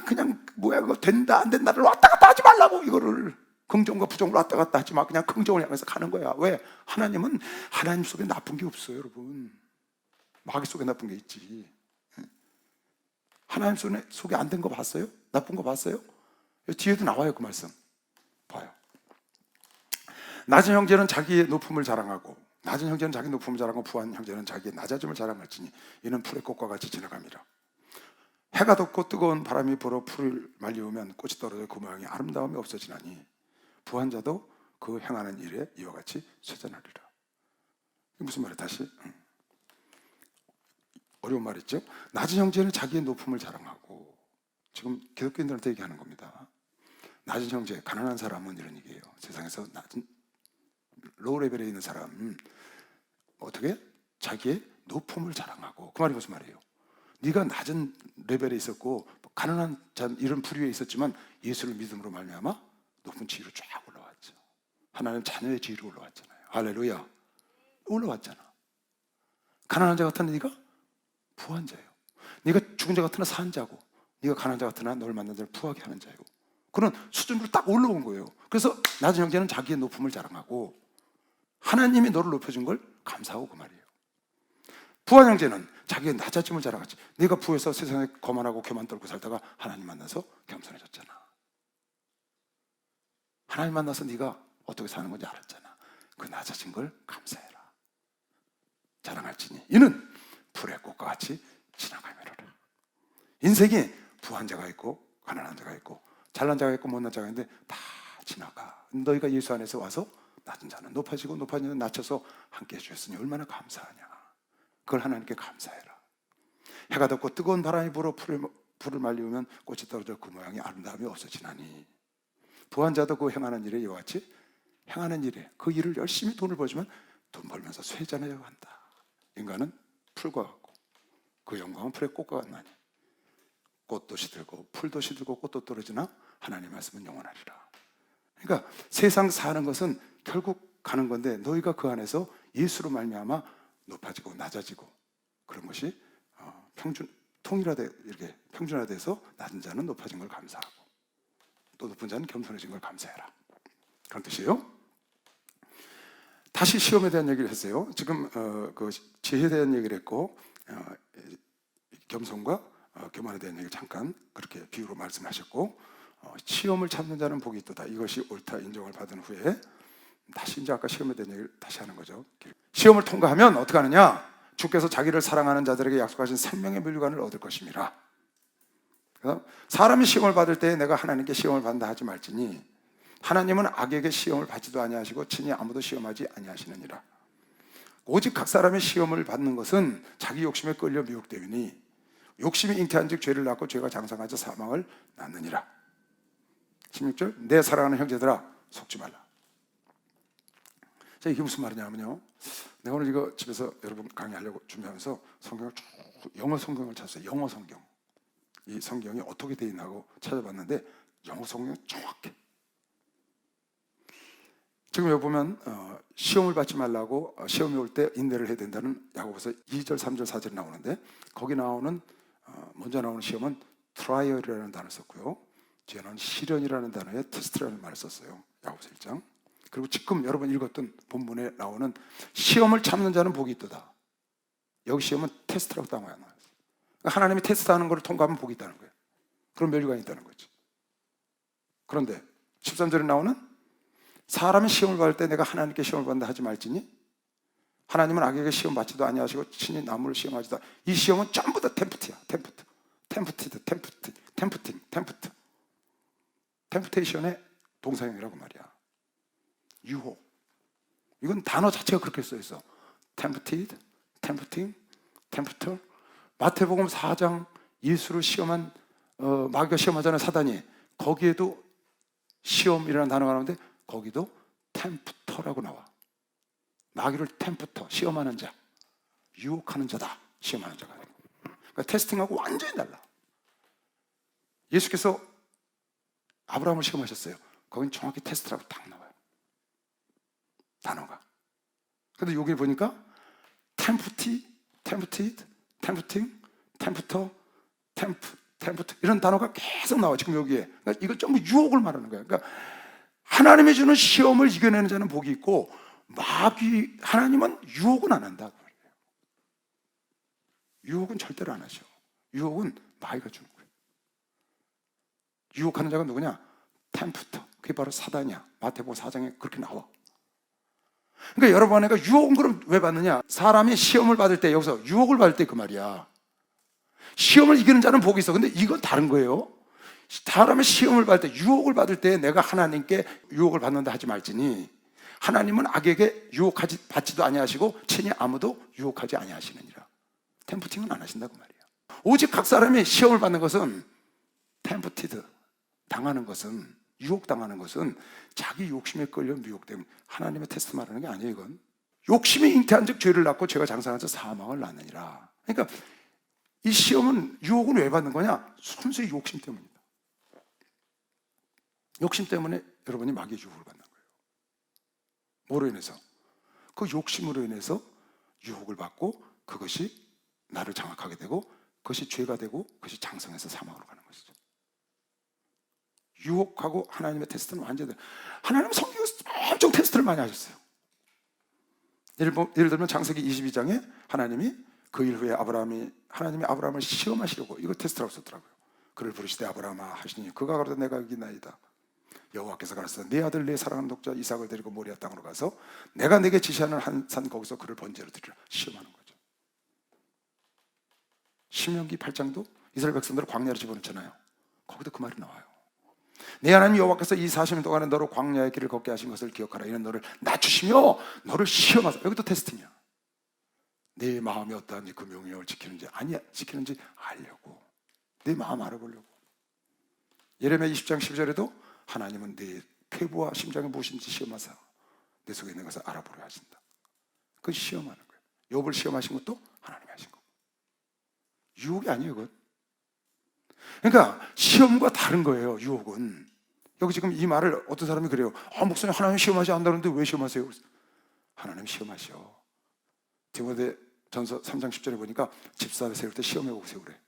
그냥 그거 된다 안 된다를 왔다 갔다 하지 말라고. 이거를 긍정과 부정으로 왔다 갔다 하지 마. 그냥 긍정을 향해서 가는 거야. 왜? 하나님은 하나님 속에 나쁜 게 없어요 여러분. 마귀 속에 나쁜 게 있지. 하나님 속에 안 된 거 봤어요? 나쁜 거 봤어요? 뒤에도 나와요 그 말씀. 봐요. 낮은 형제는 자기의 높음을 자랑하고, 낮은 형제는 자기 높음을 자랑하고 부한 형제는 자기의 낮아짐을 자랑할지니 이는 풀의 꽃과 같이 지나갑니다. 해가 덥고 뜨거운 바람이 불어 풀을 말리우면 꽃이 떨어져 그 모양이 아름다움이 없어지나니 부한 자도 그 행하는 일에 이와 같이 쇠잔하리라. 이게 무슨 말이야? 다시 어려운 말이죠. 낮은 형제는 자기의 높음을 자랑하고, 지금 기독교인들한테 얘기하는 겁니다. 낮은 형제, 가난한 사람은 이런 얘기예요. 세상에서 낮은 로우 레벨에 있는 사람은 어떻게? 자기의 높음을 자랑하고. 그 말이 무슨 말이에요? 네가 낮은 레벨에 있었고 가난한 이런 부류에 있었지만 예수를 믿음으로 말미암아 높은 지위로 쫙 올라왔죠. 하나님 자녀의 지위로 올라왔잖아요. 할렐루야. 올라왔잖아. 가난한 자 같은 네가 부한 자예요. 네가 죽은 자 같으나 산 자고, 네가 가난한 자 같으나 너를 만난 자를 부하게 하는 자예요. 그런 수준으로 딱 올라온 거예요. 그래서 낮은 형제는 자기의 높음을 자랑하고 하나님이 너를 높여준 걸 감사하고 그 말이에요. 부한 형제는 자기의 낮아짐을 자랑하지. 네가 부에서 세상에 거만하고 교만 떨고 살다가 하나님 만나서 겸손해졌잖아. 하나님 만나서 네가 어떻게 사는 건지 알았잖아. 그 낮아진 걸 감사해라. 자랑할지니 이는 풀의 꽃과 같이 지나가미로라. 인생이 부한 자가 있고 가난한 자가 있고 잘난 자가 있고 못난 자가 있는데 다 지나가. 너희가 예수 안에서 와서 낮은 자는 높아지고 높아지는 자는 낮춰서 함께 해주셨으니 얼마나 감사하냐. 그걸 하나님께 감사해라. 해가 덥고 뜨거운 바람이 불어 풀을 말리우면 꽃이 떨어져 그 모양이 아름다움이 없어지나니 부한 자도 그 행하는 일에 이와 같이 행하는 일에 그 일을 열심히 돈을 벌지만 돈 벌면서 쇠잔해야 한다. 인간은 풀과 같고 그 영광은 풀의 꽃과 같나니 꽃도 시들고 풀도 시들고 꽃도 떨어지나 하나님의 말씀은 영원하리라. 그러니까 세상 사는 것은 결국 가는 건데 너희가 그 안에서 예수로 말미암아 높아지고 낮아지고 그런 것이 이렇게 평준화돼서 낮은 자는 높아진 걸 감사하고 또 높은 자는 겸손해진 걸 감사해라. 그런 뜻이에요. 다시 시험에 대한 얘기를 했어요. 지금 그 지혜에 대한 얘기를 했고 겸손과 교만에 대한 얘기를 잠깐 그렇게 비유로 말씀하셨고 시험을 참는 자는 복이 있도다. 이것이 옳다 인정을 받은 후에 다시 이제 아까 시험에 대한 얘기를 다시 하는 거죠. 시험을 통과하면 어떻게 하느냐? 주께서 자기를 사랑하는 자들에게 약속하신 생명의 물류관을 얻을 것입니다. 그래서 사람이 시험을 받을 때 내가 하나님께 시험을 받는다 하지 말지니 하나님은 악에게 시험을 받지도 아니하시고 친히 아무도 시험하지 아니하시느니라. 오직 각 사람의 시험을 받는 것은 자기 욕심에 끌려 미혹되오니 욕심이 잉태한즉 죄를 낳고 죄가 장성하자 사망을 낳느니라. 16절 내 사랑하는 형제들아 속지 말라. 자, 이게 무슨 말이냐면요, 내가 오늘 이거 집에서 여러분 강의하려고 준비하면서 성경을 영어 성경을 찾았어요. 영어 성경. 이 성경이 어떻게 되어 있나 하고 찾아봤는데 영어 성경 정확해. 지금 여기 보면 시험을 받지 말라고 시험이 올 때 인내를 해야 된다는 야고보서 2절, 3절, 4절이 나오는데 거기 나오는 먼저 나오는 시험은 트라이얼이라는 단어를 썼고요. 뒤에 나오는 시련이라는 단어에 테스트라는 말을 썼어요. 야고보서 1장. 그리고 지금 여러분 읽었던 본문에 나오는 시험을 참는 자는 복이 있도다. 여기 시험은 테스트라고 딱 나와요. 그러니까 하나님이 테스트하는 것을 통과하면 복이 있다는 거예요. 그런 멸류관이 있다는 거지. 그런데 13절에 나오는 사람이 시험을 받을 때 내가 하나님께 시험을 받는다 하지 말지니 하나님은 악에게 시험 받지도 아니하시고 친히 나무를 시험하지도. 이 시험은 전부 다 템프트야. 템프테이션의 동사형이라고 말이야. 유혹. 이건 단어 자체가 그렇게 써 있어. tempted, tempting, tempter. 마태복음 4장 예수를 시험한 마귀가 시험하잖아요. 사단이. 거기에도 시험이라는 단어가 나오는데 거기도 템프터라고 나와. 마귀를 템프터, 시험하는 자, 유혹하는 자다. 시험하는 자가. 그러니까 테스팅하고 완전히 달라. 예수께서 아브라함을 시험하셨어요. 거긴 정확히 테스트라고 딱 나와요. 단어가. 근데 여기 보니까 tempted, tempting, tempter, 템프트 이런 단어가 계속 나와. 지금 여기에. 그러니까 이거 전부 유혹을 말하는 거예요. 그러니까 하나님이 주는 시험을 이겨내는 자는 복이 있고 마귀 하나님은 유혹은 안 한다. 유혹은 절대로 안 하셔. 유혹은 마귀가 주는 거예요. 유혹하는 자가 누구냐? 템프터. 그게 바로 사단이야. 마태복음 4장에 그렇게 나와. 그러니까 여러분, 내가 유혹은 그럼 왜 받느냐? 사람이 시험을 받을 때, 여기서 유혹을 받을 때 그 말이야. 시험을 이기는 자는 복이 있어. 근데 이건 다른 거예요. 사람의 시험을 받을 때, 유혹을 받을 때 내가 하나님께 유혹을 받는다 하지 말지니 하나님은 악에게 받지도 아니하시고 친히 아무도 유혹하지 아니하시느니라. 템프팅은 안 하신다고 말이야. 오직 각 사람이 시험을 받는 것은 템프티드, 당하는 것은, 유혹당하는 것은 자기 욕심에 끌려 미혹되면 하나님의 테스트 말하는 게 아니에요. 이건 욕심이 잉태한 즉 죄를 낳고 죄가 장사하자 사망을 낳느니라. 그러니까 이 시험은, 유혹은 왜 받는 거냐? 순수히 욕심 때문이다. 욕심 때문에 여러분이 마귀의 유혹을 받는 거예요. 뭐로 인해서? 그 욕심으로 인해서 유혹을 받고 그것이 나를 장악하게 되고 그것이 죄가 되고 그것이 장성해서 사망으로 가는 것이죠. 유혹하고 하나님의 테스트는 완전히 달라요. 하나님은 성경에서 엄청 테스트를 많이 하셨어요. 예를 들면 창세기 22장에 하나님이 그 일 후에 하나님이 아브라함을 시험하시려고 이거 테스트라고 썼더라고요. 그를 부르시되 아브라함아 하시니 그가 가로되 내가 여기 있나이다. 여호와께서 가라사대 내 아들 내 사랑하는 독자 이삭을 데리고 모리아 땅으로 가서 내가 내게 지시하는 한 산 거기서 그를 번제로 드리라. 시험하는 거죠. 신명기 8장도 이스라엘 백성들을 광야로 집어넣잖아요. 거기도 그 말이 나와요. 내 하나님 여호와께서 이 40년 동안에 너로 광야의 길을 걷게 하신 것을 기억하라. 이는 너를 낮추시며 너를 시험하사. 여기도 테스팅이야. 내 마음이 어떠한지 그 명령을 지키는지 지키는지 알려고, 내 마음 알아보려고. 예레미야 20장 10절에도 하나님은 내 폐부와 심장이 무엇인지 시험하사 내 속에 있는 것을 알아보려 하신다. 그건 시험하는 거예요. 욥을 시험하신 것도 하나님이 하신 거고. 유혹이 아니에요, 그건. 그러니까 시험과 다른 거예요, 유혹은. 여기 지금 이 말을 어떤 사람이 그래요. 목사님 하나님 시험하지 않는다는데 왜 시험하세요? 하나님 시험하셔. 디모데전서 3장 10절에 보니까 집사를 세울 때 시험해보고 세우래.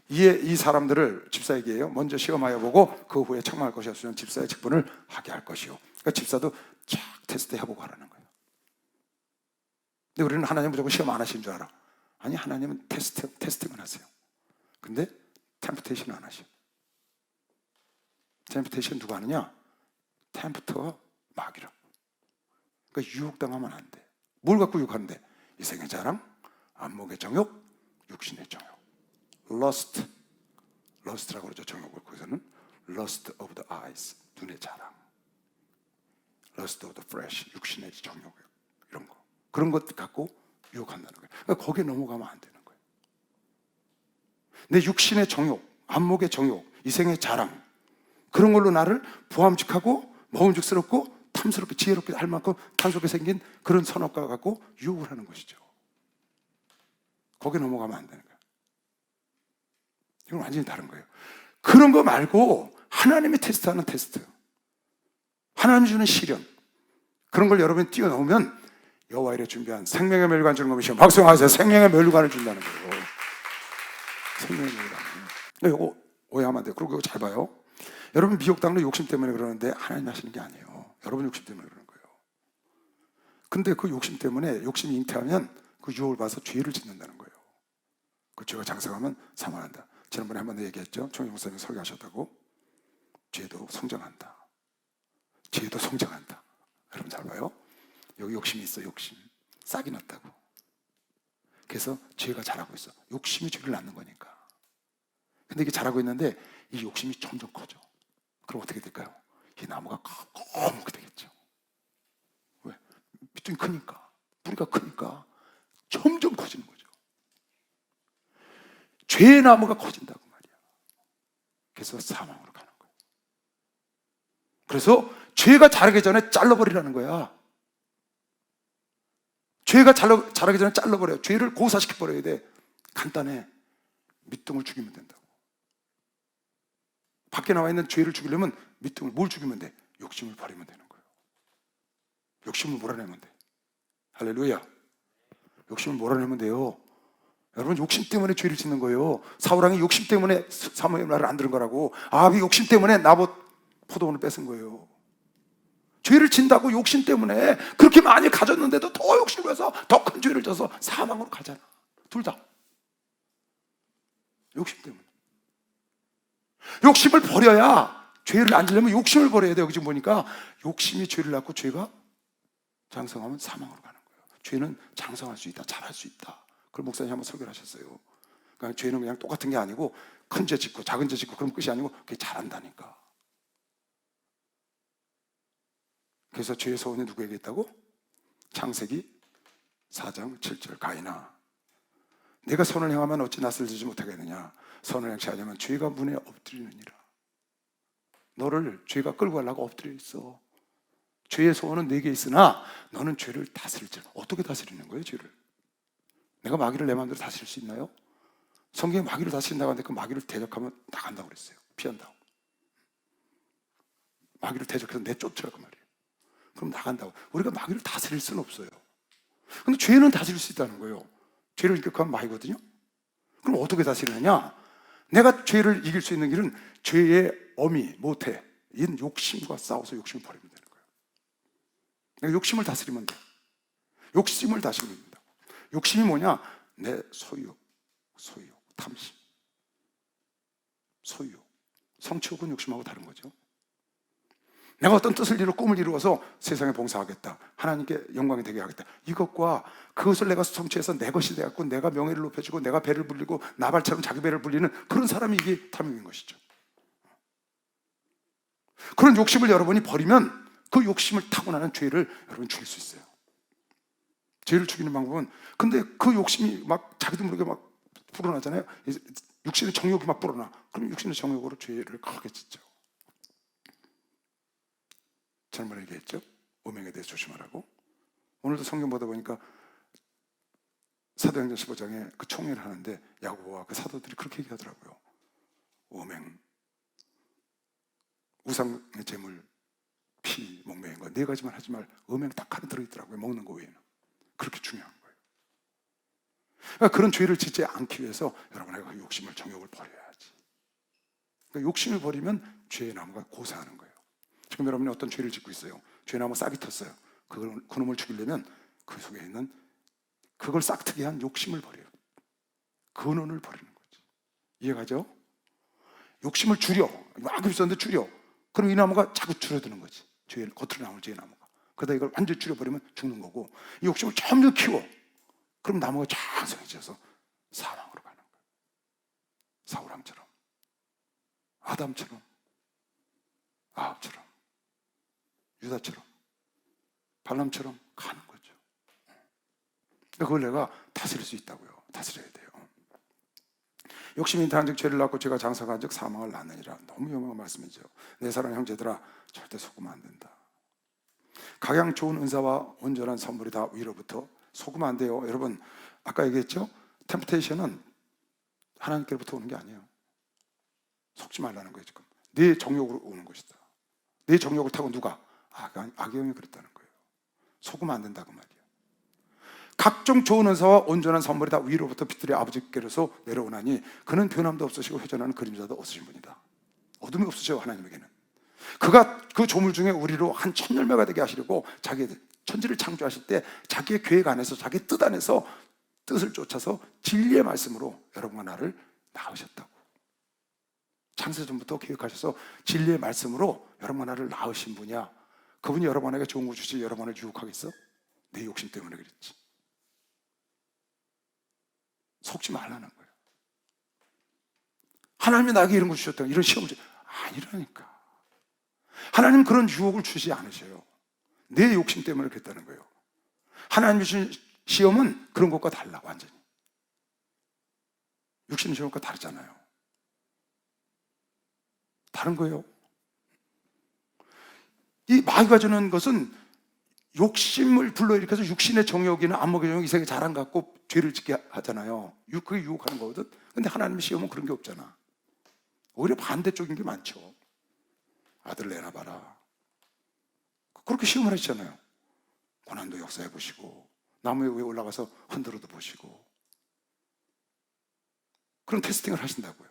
이 사람들을 집사에게요, 먼저 시험하여 보고 그 후에 책망할 것이 없으면 집사의 직분을 하게 할 것이요. 그러니까 집사도 쫙 테스트해보고 하라는 거예요. 근데 우리는 하나님 무조건 시험 안 하시는 줄 알아. 아니, 하나님은 테스팅을 하세요. 근데 템프테이션은 안 하셔. 템프테이션 누가 하느냐? 템프터가 마귀라고. 그러니까 유혹당하면 안 돼. 뭘 갖고 유혹하는데? 이생의 자랑, 안목의 정욕, 육신의 정욕. lust라고 그러죠. 정욕을. 거기서는 lust of the eyes, 눈의 자랑, lust of the flesh, 육신의 정욕, 이런 거. 그런 것 갖고 유혹한다는 거예요. 그러니까 거기에 넘어가면 안 되는 거예요. 내 육신의 정욕, 안목의 정욕, 이생의 자랑, 그런 걸로 나를 보암직하고 먹음직스럽고 탐스럽게 지혜롭게 할 만큼 탐스럽게 생긴 그런 선악과 갖고 유혹을 하는 것이죠. 거기에 넘어가면 안 되는 거예요. 이건 완전히 다른 거예요. 그런 거 말고 하나님이 테스트하는 테스트, 하나님 주는 시련, 그런 걸 여러분이 뛰어넘으면 여호와 이래 준비한 생명의 멸관 주는 것이요. 박수하세요. 생명의 멸관을 준다는 거예요. 생명의 멸관. 이거 오해하면 안 돼요. 그리고 이거 잘 봐요. 여러분 미혹당은 욕심 때문에 그러는데 하나님 하시는 게 아니에요. 여러분 욕심 때문에 그러는 거예요. 근데 그 욕심 때문에 욕심이 잉태하면 그 유혹을 봐서 죄를 짓는다는 거예요. 그 죄가 장성하면 사망한다. 지난번에 한 번 더 얘기했죠. 총영 목사님 설교하셨다고. 죄도 성장한다. 죄도 성장한다. 여러분 잘 봐요. 여기 욕심이 있어. 욕심. 싹이 났다고. 그래서 죄가 자라고 있어. 욕심이 죄를 낳는 거니까. 근데 이게 자라고 있는데 이 욕심이 점점 커져. 그럼 어떻게 될까요? 이 나무가 검게 되겠죠. 왜? 밑둥이 크니까, 뿌리가 크니까 점점 커지는 거죠. 죄의 나무가 커진다고 말이야. 그래서 사망으로 가는 거예요. 그래서 죄가 자라기 전에 잘라버리라는 거야. 죄가 자라기 전에 잘라버려요. 죄를 고사시켜버려야 돼. 간단해. 밑둥을 죽이면 된다고. 밖에 나와 있는 죄를 죽이려면 밑둥을 뭘 죽이면 돼? 욕심을 버리면 되는 거예요. 욕심을 몰아내면 돼. 할렐루야. 욕심을 몰아내면 돼요. 여러분 욕심 때문에 죄를 짓는 거예요. 사울왕이 욕심 때문에 사무엘 말을 안 들은 거라고. 아합이 욕심 때문에 나봇 포도원을 뺏은 거예요. 죄를 진다고 욕심 때문에 그렇게 많이 가졌는데도 더 욕심을 해서 더 큰 죄를 져서 사망으로 가잖아. 둘 다 욕심 때문에. 욕심을 버려야, 죄를 안 지려면 욕심을 버려야 돼요. 지금 보니까 욕심이 죄를 낳고 죄가 장성하면 사망으로 가는 거예요. 죄는 장성할 수 있다, 잘할 수 있다. 그걸 목사님 한번 설교를 하셨어요. 그러니까 죄는 그냥 똑같은 게 아니고 큰 죄 짓고 작은 죄 짓고 그런 끝이 아니고 그게 잘한다니까. 그래서 죄의 소원이 누구에게 있다고? 창세기 4장 7절 가인아, 내가 선을 행하면 어찌 낯을 지지 못하겠느냐. 선을 행치 않으면 죄가 문에 엎드리느니라. 너를 죄가 끌고 가려고 엎드려 있어. 죄의 소원은 내게 있으나 너는 죄를 다스릴지. 어떻게 다스리는 거예요, 죄를? 내가 마귀를 내 마음대로 다스릴 수 있나요? 성경에 마귀를 다스린다고 하는데 그 마귀를 대적하면 나간다고 그랬어요. 피한다고. 마귀를 대적해서 내쫓으라고 말이에요. 그럼 나간다고. 우리가 마귀를 다스릴 수는 없어요. 근데 죄는 다스릴 수 있다는 거예요. 죄를 인격하면 마귀거든요. 그럼 어떻게 다스리느냐? 내가 죄를 이길 수 있는 길은 죄의 어미, 모태, 이 욕심과 싸워서 욕심을 버리면 되는 거예요. 내가 욕심을 다스리면 돼. 욕심을 다스리면 된다. 욕심이 뭐냐? 내 소유욕, 탐심, 소유욕. 성취욕은 욕심하고 다른 거죠. 내가 어떤 뜻을 이루고 꿈을 이루어서 세상에 봉사하겠다, 하나님께 영광이 되게 하겠다, 이것과 그것을 내가 성취해서 내 것이 되었고 내가 명예를 높여주고 내가 배를 불리고 나발처럼 자기 배를 불리는 그런 사람이 이게 탐욕인 것이죠. 그런 욕심을 여러분이 버리면 그 욕심을 타고 나는 죄를 여러분 죽일 수 있어요. 죄를 죽이는 방법은, 근데 그 욕심이 막 자기도 모르게 막 불어나잖아요. 육신의 정욕이 막 불어나. 그럼 육신의 정욕으로 죄를 크게 짓죠. 지난번에 얘기했죠? 오명에 대해 조심하라고. 오늘도 성경 보다 보니까 사도행전 15장에 그 총회를 하는데 야고보와 그 사도들이 그렇게 얘기하더라고요. 오명, 우상의 제물, 피, 목매인 거 네 가지만 하지 말. 오명 딱 하나 들어있더라고요. 먹는 거 외에는. 그렇게 중요한 거예요. 그러니까 그런 죄를 짓지 않기 위해서 여러분의 그 욕심을, 정욕을 버려야지. 그러니까 욕심을 버리면 죄의 나무가 고사하는 거예요. 지금 여러분이 어떤 죄를 짓고 있어요. 죄의 나무 싹이 텄어요. 그놈을 죽이려면 그 속에 있는 그걸 싹트게 한 욕심을 버려요. 근원을 버리는 거지. 이해가죠? 욕심을 줄여. 막 있었는데 줄여. 그럼 이 나무가 자꾸 줄어드는 거지. 겉으로 나올 죄의 나무가. 그러다 이걸 완전히 줄여버리면 죽는 거고, 이 욕심을 점점 키워. 그럼 나무가 장성해져서 사망으로 가는 거예요. 사울왕처럼, 아담처럼, 아합처럼, 유다처럼, 발람처럼 가는 거죠. 그걸 내가 다스릴 수 있다고요. 다스려야 돼요. 욕심이 인타한 즉 죄를 낳고 죄가 장성한 즉 사망을 낳느니라. 너무 유명한 말씀이죠. 내 사랑하는 형제들아, 절대 속으면 안 된다. 각양 좋은 은사와 온전한 선물이 다 위로부터, 속으면 안 돼요. 여러분, 아까 얘기했죠? 템프테이션은 하나님께로부터 오는 게 아니에요. 속지 말라는 거예요. 지금 내 정욕으로 오는 것이다. 내 정욕을 타고 누가? 악영이 그랬다는 거예요. 속으면 안 된다 그 말이에요. 각종 좋은 은사와 온전한 선물이 다 위로부터 빛들이 아버지께로서 내려오나니 그는 변함도 없으시고 회전하는 그림자도 없으신 분이다. 어둠이 없으셔 하나님에게는. 그가 그 조물 중에 우리로 한 천열매가 되게 하시려고 자기 천지를 창조하실 때 자기의 계획 안에서 자기 뜻 안에서 뜻을 쫓아서 진리의 말씀으로 여러분과 나를 낳으셨다고. 창세전부터 계획하셔서 진리의 말씀으로 여러분과 나를 낳으신 분이야. 그분이 여러분에게 좋은 거 주시 여러분을 유혹하겠어? 내 욕심 때문에 그랬지. 속지 말라는 거예요. 하나님이 나에게 이런 거 주셨다. 이런 시험을 아니라니까. 하나님 그런 유혹을 주지 않으셔요. 내 욕심 때문에 그랬다는 거예요. 하나님 주신 시험은 그런 것과 달라. 완전히 육신 시험과 다르잖아요. 다른 거예요. 이 마귀가 주는 것은 욕심을 불러일으켜서 육신의 정욕이나 안목의 정욕, 이 세계 자랑 갖고 죄를 짓게 하잖아요. 그게 유혹하는 거거든. 근데 하나님의 시험은 그런 게 없잖아. 오히려 반대쪽인 게 많죠. 아들 내놔봐라. 그렇게 시험을 하시잖아요. 고난도 역사해 보시고 나무 위에 올라가서 흔들어도 보시고 그런 테스팅을 하신다고요.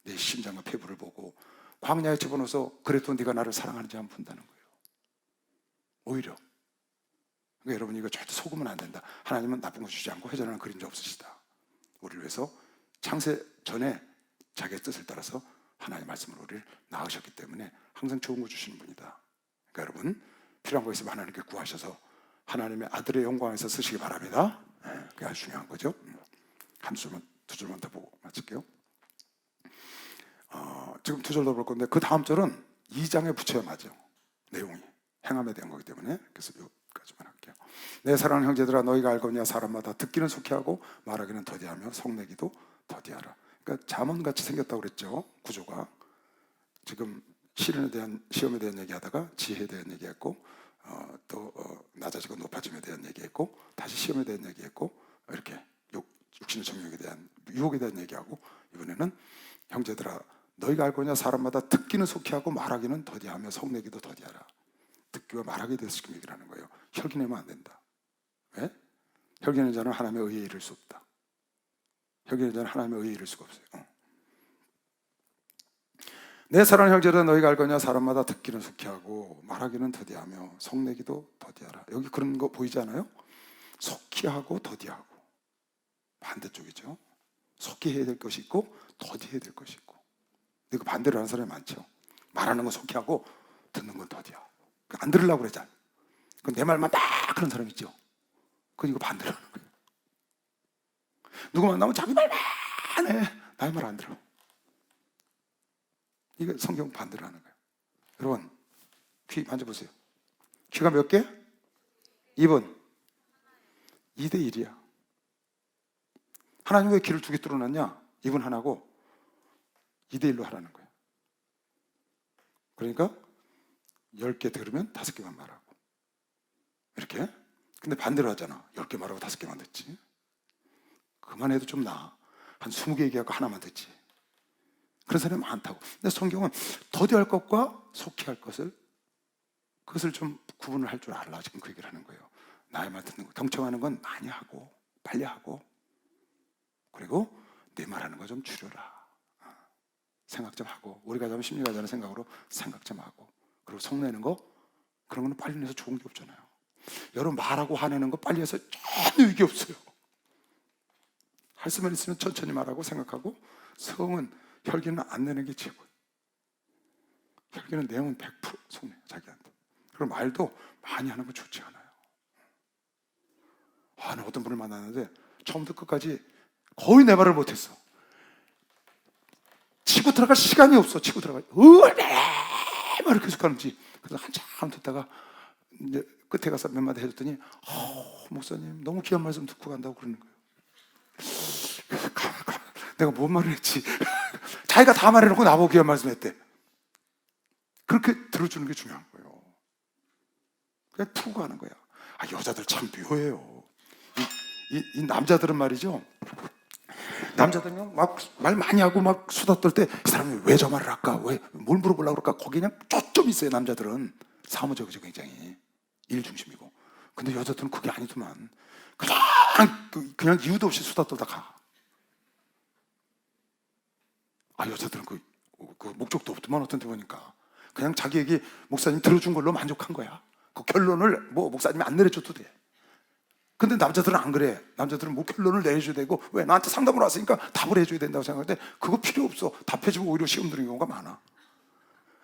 내 심장과 폐부를 보고 광야에 집어넣어서 그래도 네가 나를 사랑하는지 한번 본다는 거예요. 오히려 그러니까 여러분 이거 절대 속으면 안 된다. 하나님은 나쁜 거 주지 않고 회전하는 그림자 없으시다. 우리를 위해서 창세 전에 자기의 뜻을 따라서 하나님의 말씀으로 우리를 낳으셨기 때문에 항상 좋은 거 주시는 분이다. 그러니까 여러분 필요한 거 있으면 하나님께 구하셔서 하나님의 아들의 영광에서 쓰시기 바랍니다. 그게 아주 중요한 거죠. 두 줄만 더 보고 마칠게요. 지금 두 절 더 볼 건데 그 다음 절은 2장에 붙여야 맞죠. 내용이 행함에 대한 거기 때문에 그래서 여기까지만 할게요. 내 사랑하는 형제들아 너희가 알거니와 사람마다 듣기는 속히하고 말하기는 더디하며 성내기도 더디하라. 그러니까 잠언같이 생겼다고 그랬죠. 구조가 지금 시련에 대한 시험에 대한 얘기하다가 지혜에 대한 얘기했고 또 낮아지고 높아짐에 대한 얘기했고 다시 시험에 대한 얘기했고 이렇게 육신의 정욕에 대한 유혹에 대한 얘기하고 이번에는 형제들아 너희가 알거냐 사람마다 듣기는 속히하고 말하기는 더디하며 성내기도 더디하라. 듣기와 말하기에 대해서 지금 얘기를 하는 거예요. 혈기내면 안 된다. 왜? 혈기내는 자는 하나님의 의에 이를 수 없다. 혈기내는 자는 하나님의 의에 이를 수가 없어요. 내 사랑하는 형제들아 너희가 알거냐 사람마다 듣기는 속히하고 말하기는 더디하며 성내기도 더디하라. 여기 그런 거 보이지 않아요? 속히하고 더디하고 반대쪽이죠. 속히 해야 될 것이 있고 더디해야 될 것이 있고 근데 그 반대로 하는 사람이 많죠. 말하는 건 속히 하고 듣는 건 더디야. 안 들으려고 그러잖아. 내 말만 딱 그런 사람 있죠. 그건 이거 반대로 하는 거예요. 누구 만나면 자기 말만 해. 나의 말 안 들어. 이게 성경 반대로 하는 거예요. 여러분 귀 만져보세요. 귀가 몇 개? 2번 2대 1이야. 하나님 왜 귀를 2개 뚫어놨냐? 2번 하나고 2대 1로 하라는 거예요. 그러니까 10개 들으면 5개만 말하고 이렇게. 근데 반대로 하잖아. 10개 말하고 5개만 듣지. 그만해도 좀 나아. 한 20개 얘기하고 하나만 듣지. 그런 사람이 많다고. 근데 성경은 더디할 것과 속히 할 그것을 좀 구분을 할 줄 알라. 지금 그 얘기를 하는 거예요. 나의 말 듣는 거, 경청하는 건 많이 하고 빨리 하고 그리고 내 말하는 거 좀 줄여라. 생각 좀 하고 우리가 좀 심리가 되는 생각으로 생각 좀 하고 그리고 성내는 거 그런 거는 빨리 내서 좋은 게 없잖아요. 여러분 말하고 화내는 거 빨리 해서 전혀 이게 없어요. 할 수만 있으면 천천히 말하고 생각하고 성은 혈기는 안 내는 게 최고예요. 혈기는 내용은 100% 속내 자기한테. 그리고 말도 많이 하는 거 좋지 않아요. 나 어떤 분을 만났는데 처음부터 끝까지 거의 내 말을 못했어. 치고 들어갈 시간이 없어. 치고 들어갈 얼마나 계속 하는지. 그래서 한참 듣다가 이제 끝에 가서 몇 마디 해줬더니 목사님 너무 귀한 말씀 듣고 간다고 그러는 거예요. 내가 뭔 말을 했지? 자기가 다 말해놓고 나보고 귀한 말씀 했대. 그렇게 들어주는 게 중요한 거예요. 그냥 푸고 하는 거야. 여자들 참 묘해요. 이 남자들은 말이죠. 남자들은 막 말 많이 하고 막 수다 떨 때 이 사람이 왜 저 말을 할까? 왜 뭘 물어보려고 그럴까? 거기 그냥 초점이 있어요. 남자들은 사무적이죠, 굉장히 일 중심이고. 근데 여자들은 그게 아니더만 그냥 이유도 없이 수다 떨다 가. 여자들은 그 목적도 없더만 어떤 데 보니까 그냥 자기에게 목사님 들어준 걸로 만족한 거야. 그 결론을 뭐 목사님이 안 내려줘도 돼. 근데 남자들은 안 그래. 남자들은 뭐 결론을 내줘야 되고, 왜 나한테 상담을 왔으니까 답을 해줘야 된다고 생각하는데 그거 필요 없어. 답해주고 오히려 시험 드는 경우가 많아.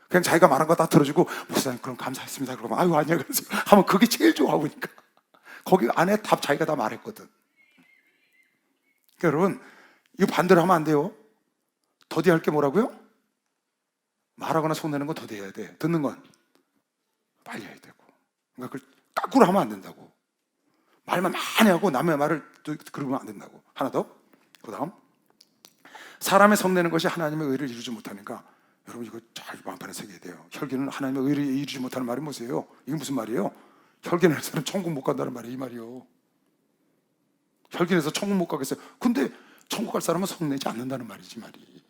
그냥 자기가 말한 거 다 들어주고, 목사님 그럼 감사했습니다 그러면 아유 아니야 그래서 하면 그게 제일 좋아 보니까 거기 안에 답 자기가 다 말했거든. 그러니까 여러분 이거 반대로 하면 안 돼요. 더디할 게 뭐라고요? 말하거나 속내는 건 더디해야 돼. 듣는 건 빨리 해야 되고. 그러니까 그걸 까꾸로 하면 안 된다고. 말만 많이 하고 남의 말을 또 그러면 안 된다고. 하나 더. 그 다음, 사람의 성내는 것이 하나님의 의를 이루지 못하니까, 여러분 이거 잘 마음판에 새겨야 돼요. 혈기는 하나님의 의를 이루지 못하는 말이 뭐세요? 이게 무슨 말이에요? 혈기내서는 천국 못 간다는 말이에요. 이 말이요. 혈기내서 천국 못 가겠어요. 근데 천국 갈 사람은 성내지 않는다는 말이지 말이.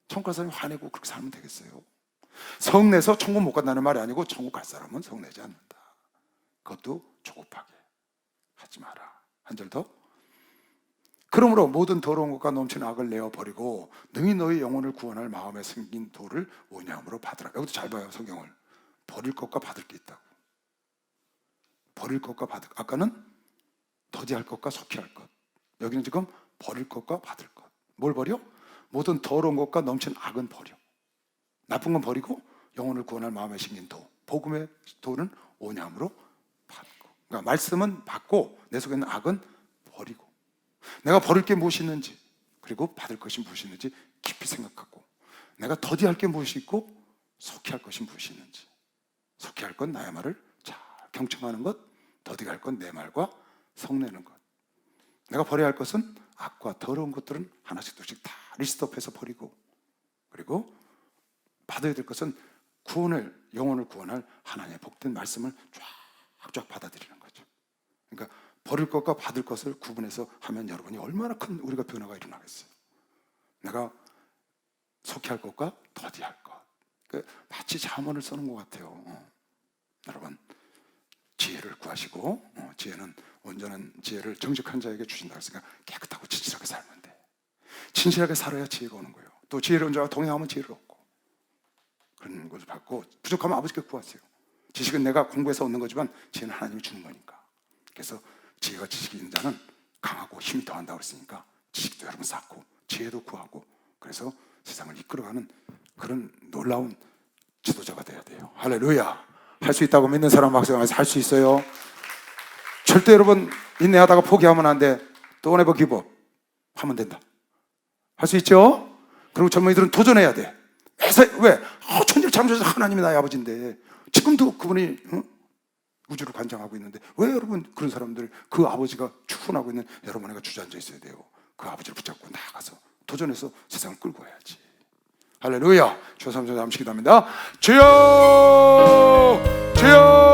천국 갈 사람이 화내고 그렇게 살면 되겠어요? 성내서 천국 못 간다는 말이 아니고 천국 갈 사람은 성내지 않는다. 그것도 조급하게 하지 마라. 한 절 더. 그러므로 모든 더러운 것과 넘치는 악을 내어버리고 능히 너희 영혼을 구원할 마음에 생긴 도를 온유함으로 받으라. 이것도 잘 봐요. 성경을. 버릴 것과 받을 게 있다고. 버릴 것과 받을 것. 아까는 더디할 것과 속히 할 것. 여기는 지금 버릴 것과 받을 것. 뭘 버려? 모든 더러운 것과 넘치는 악은 버려. 나쁜 건 버리고 영혼을 구원할 마음에 생긴 도. 복음의 도는 온유함으로 받고. 그러니까 말씀은 받고 내 속에 있는 악은 버리고. 내가 버릴 게 무엇이 있는지, 그리고 받을 것이 무엇이 있는지 깊이 생각하고, 내가 더디할 게 무엇이 있고 속히 할 것이 무엇이 있는지. 속히 할 건 나의 말을 잘 경청하는 것, 더디게 할 건 내 말과 성내는 것. 내가 버려야 할 것은 악과 더러운 것들은 하나씩 둘씩 다 리스트업해서 버리고, 그리고 받아야 될 것은 영혼을 구원할 하나님의 복된 말씀을 쫙쫙 받아들이는 거죠. 그러니까 버릴 것과 받을 것을 구분해서 하면 여러분이 얼마나 큰 우리가 변화가 일어나겠어요. 내가 속히 할 것과 더디할 것. 마치 자문을 쓰는 것 같아요. 여러분 지혜를 구하시고, 지혜는 온전한 지혜를 정직한 자에게 주신다 했으니까 깨끗하고 진실하게 살면 돼. 진실하게 살아야 지혜가 오는 거예요. 또 지혜를 온 자와 동행하면 지혜를 얻고, 그런 것을 받고, 부족하면 아버지께 구하세요. 지식은 내가 공부해서 얻는 거지만 지혜는 하나님이 주는 거니까. 그래서 지혜가 지식이 있는 자는 강하고 힘이 더한다고 했으니까 지식도 여러분 쌓고 지혜도 구하고, 그래서 세상을 이끌어가는 그런 놀라운 지도자가 돼야 돼요. 할렐루야. 할 수 있다고 믿는 사람 박수하면서 할 수 있어요. 절대 여러분 인내하다가 포기하면 안 돼. Don't ever give up. 하면 된다. 할 수 있죠? 그리고 젊은이들은 도전해야 돼. 왜? 천지를 창조하신 하나님이 나의 아버지인데 지금도 그분이 우주를 관장하고 있는데 왜 여러분 그런 사람들, 그 아버지가 추훈하고 있는 여러분에게 주저앉아 있어야 돼요? 그 아버지를 붙잡고 나가서 도전해서 세상을 끌고 가야지. 할렐루야. 주여 삼손 잠시 기도합니다. 주여, 주여.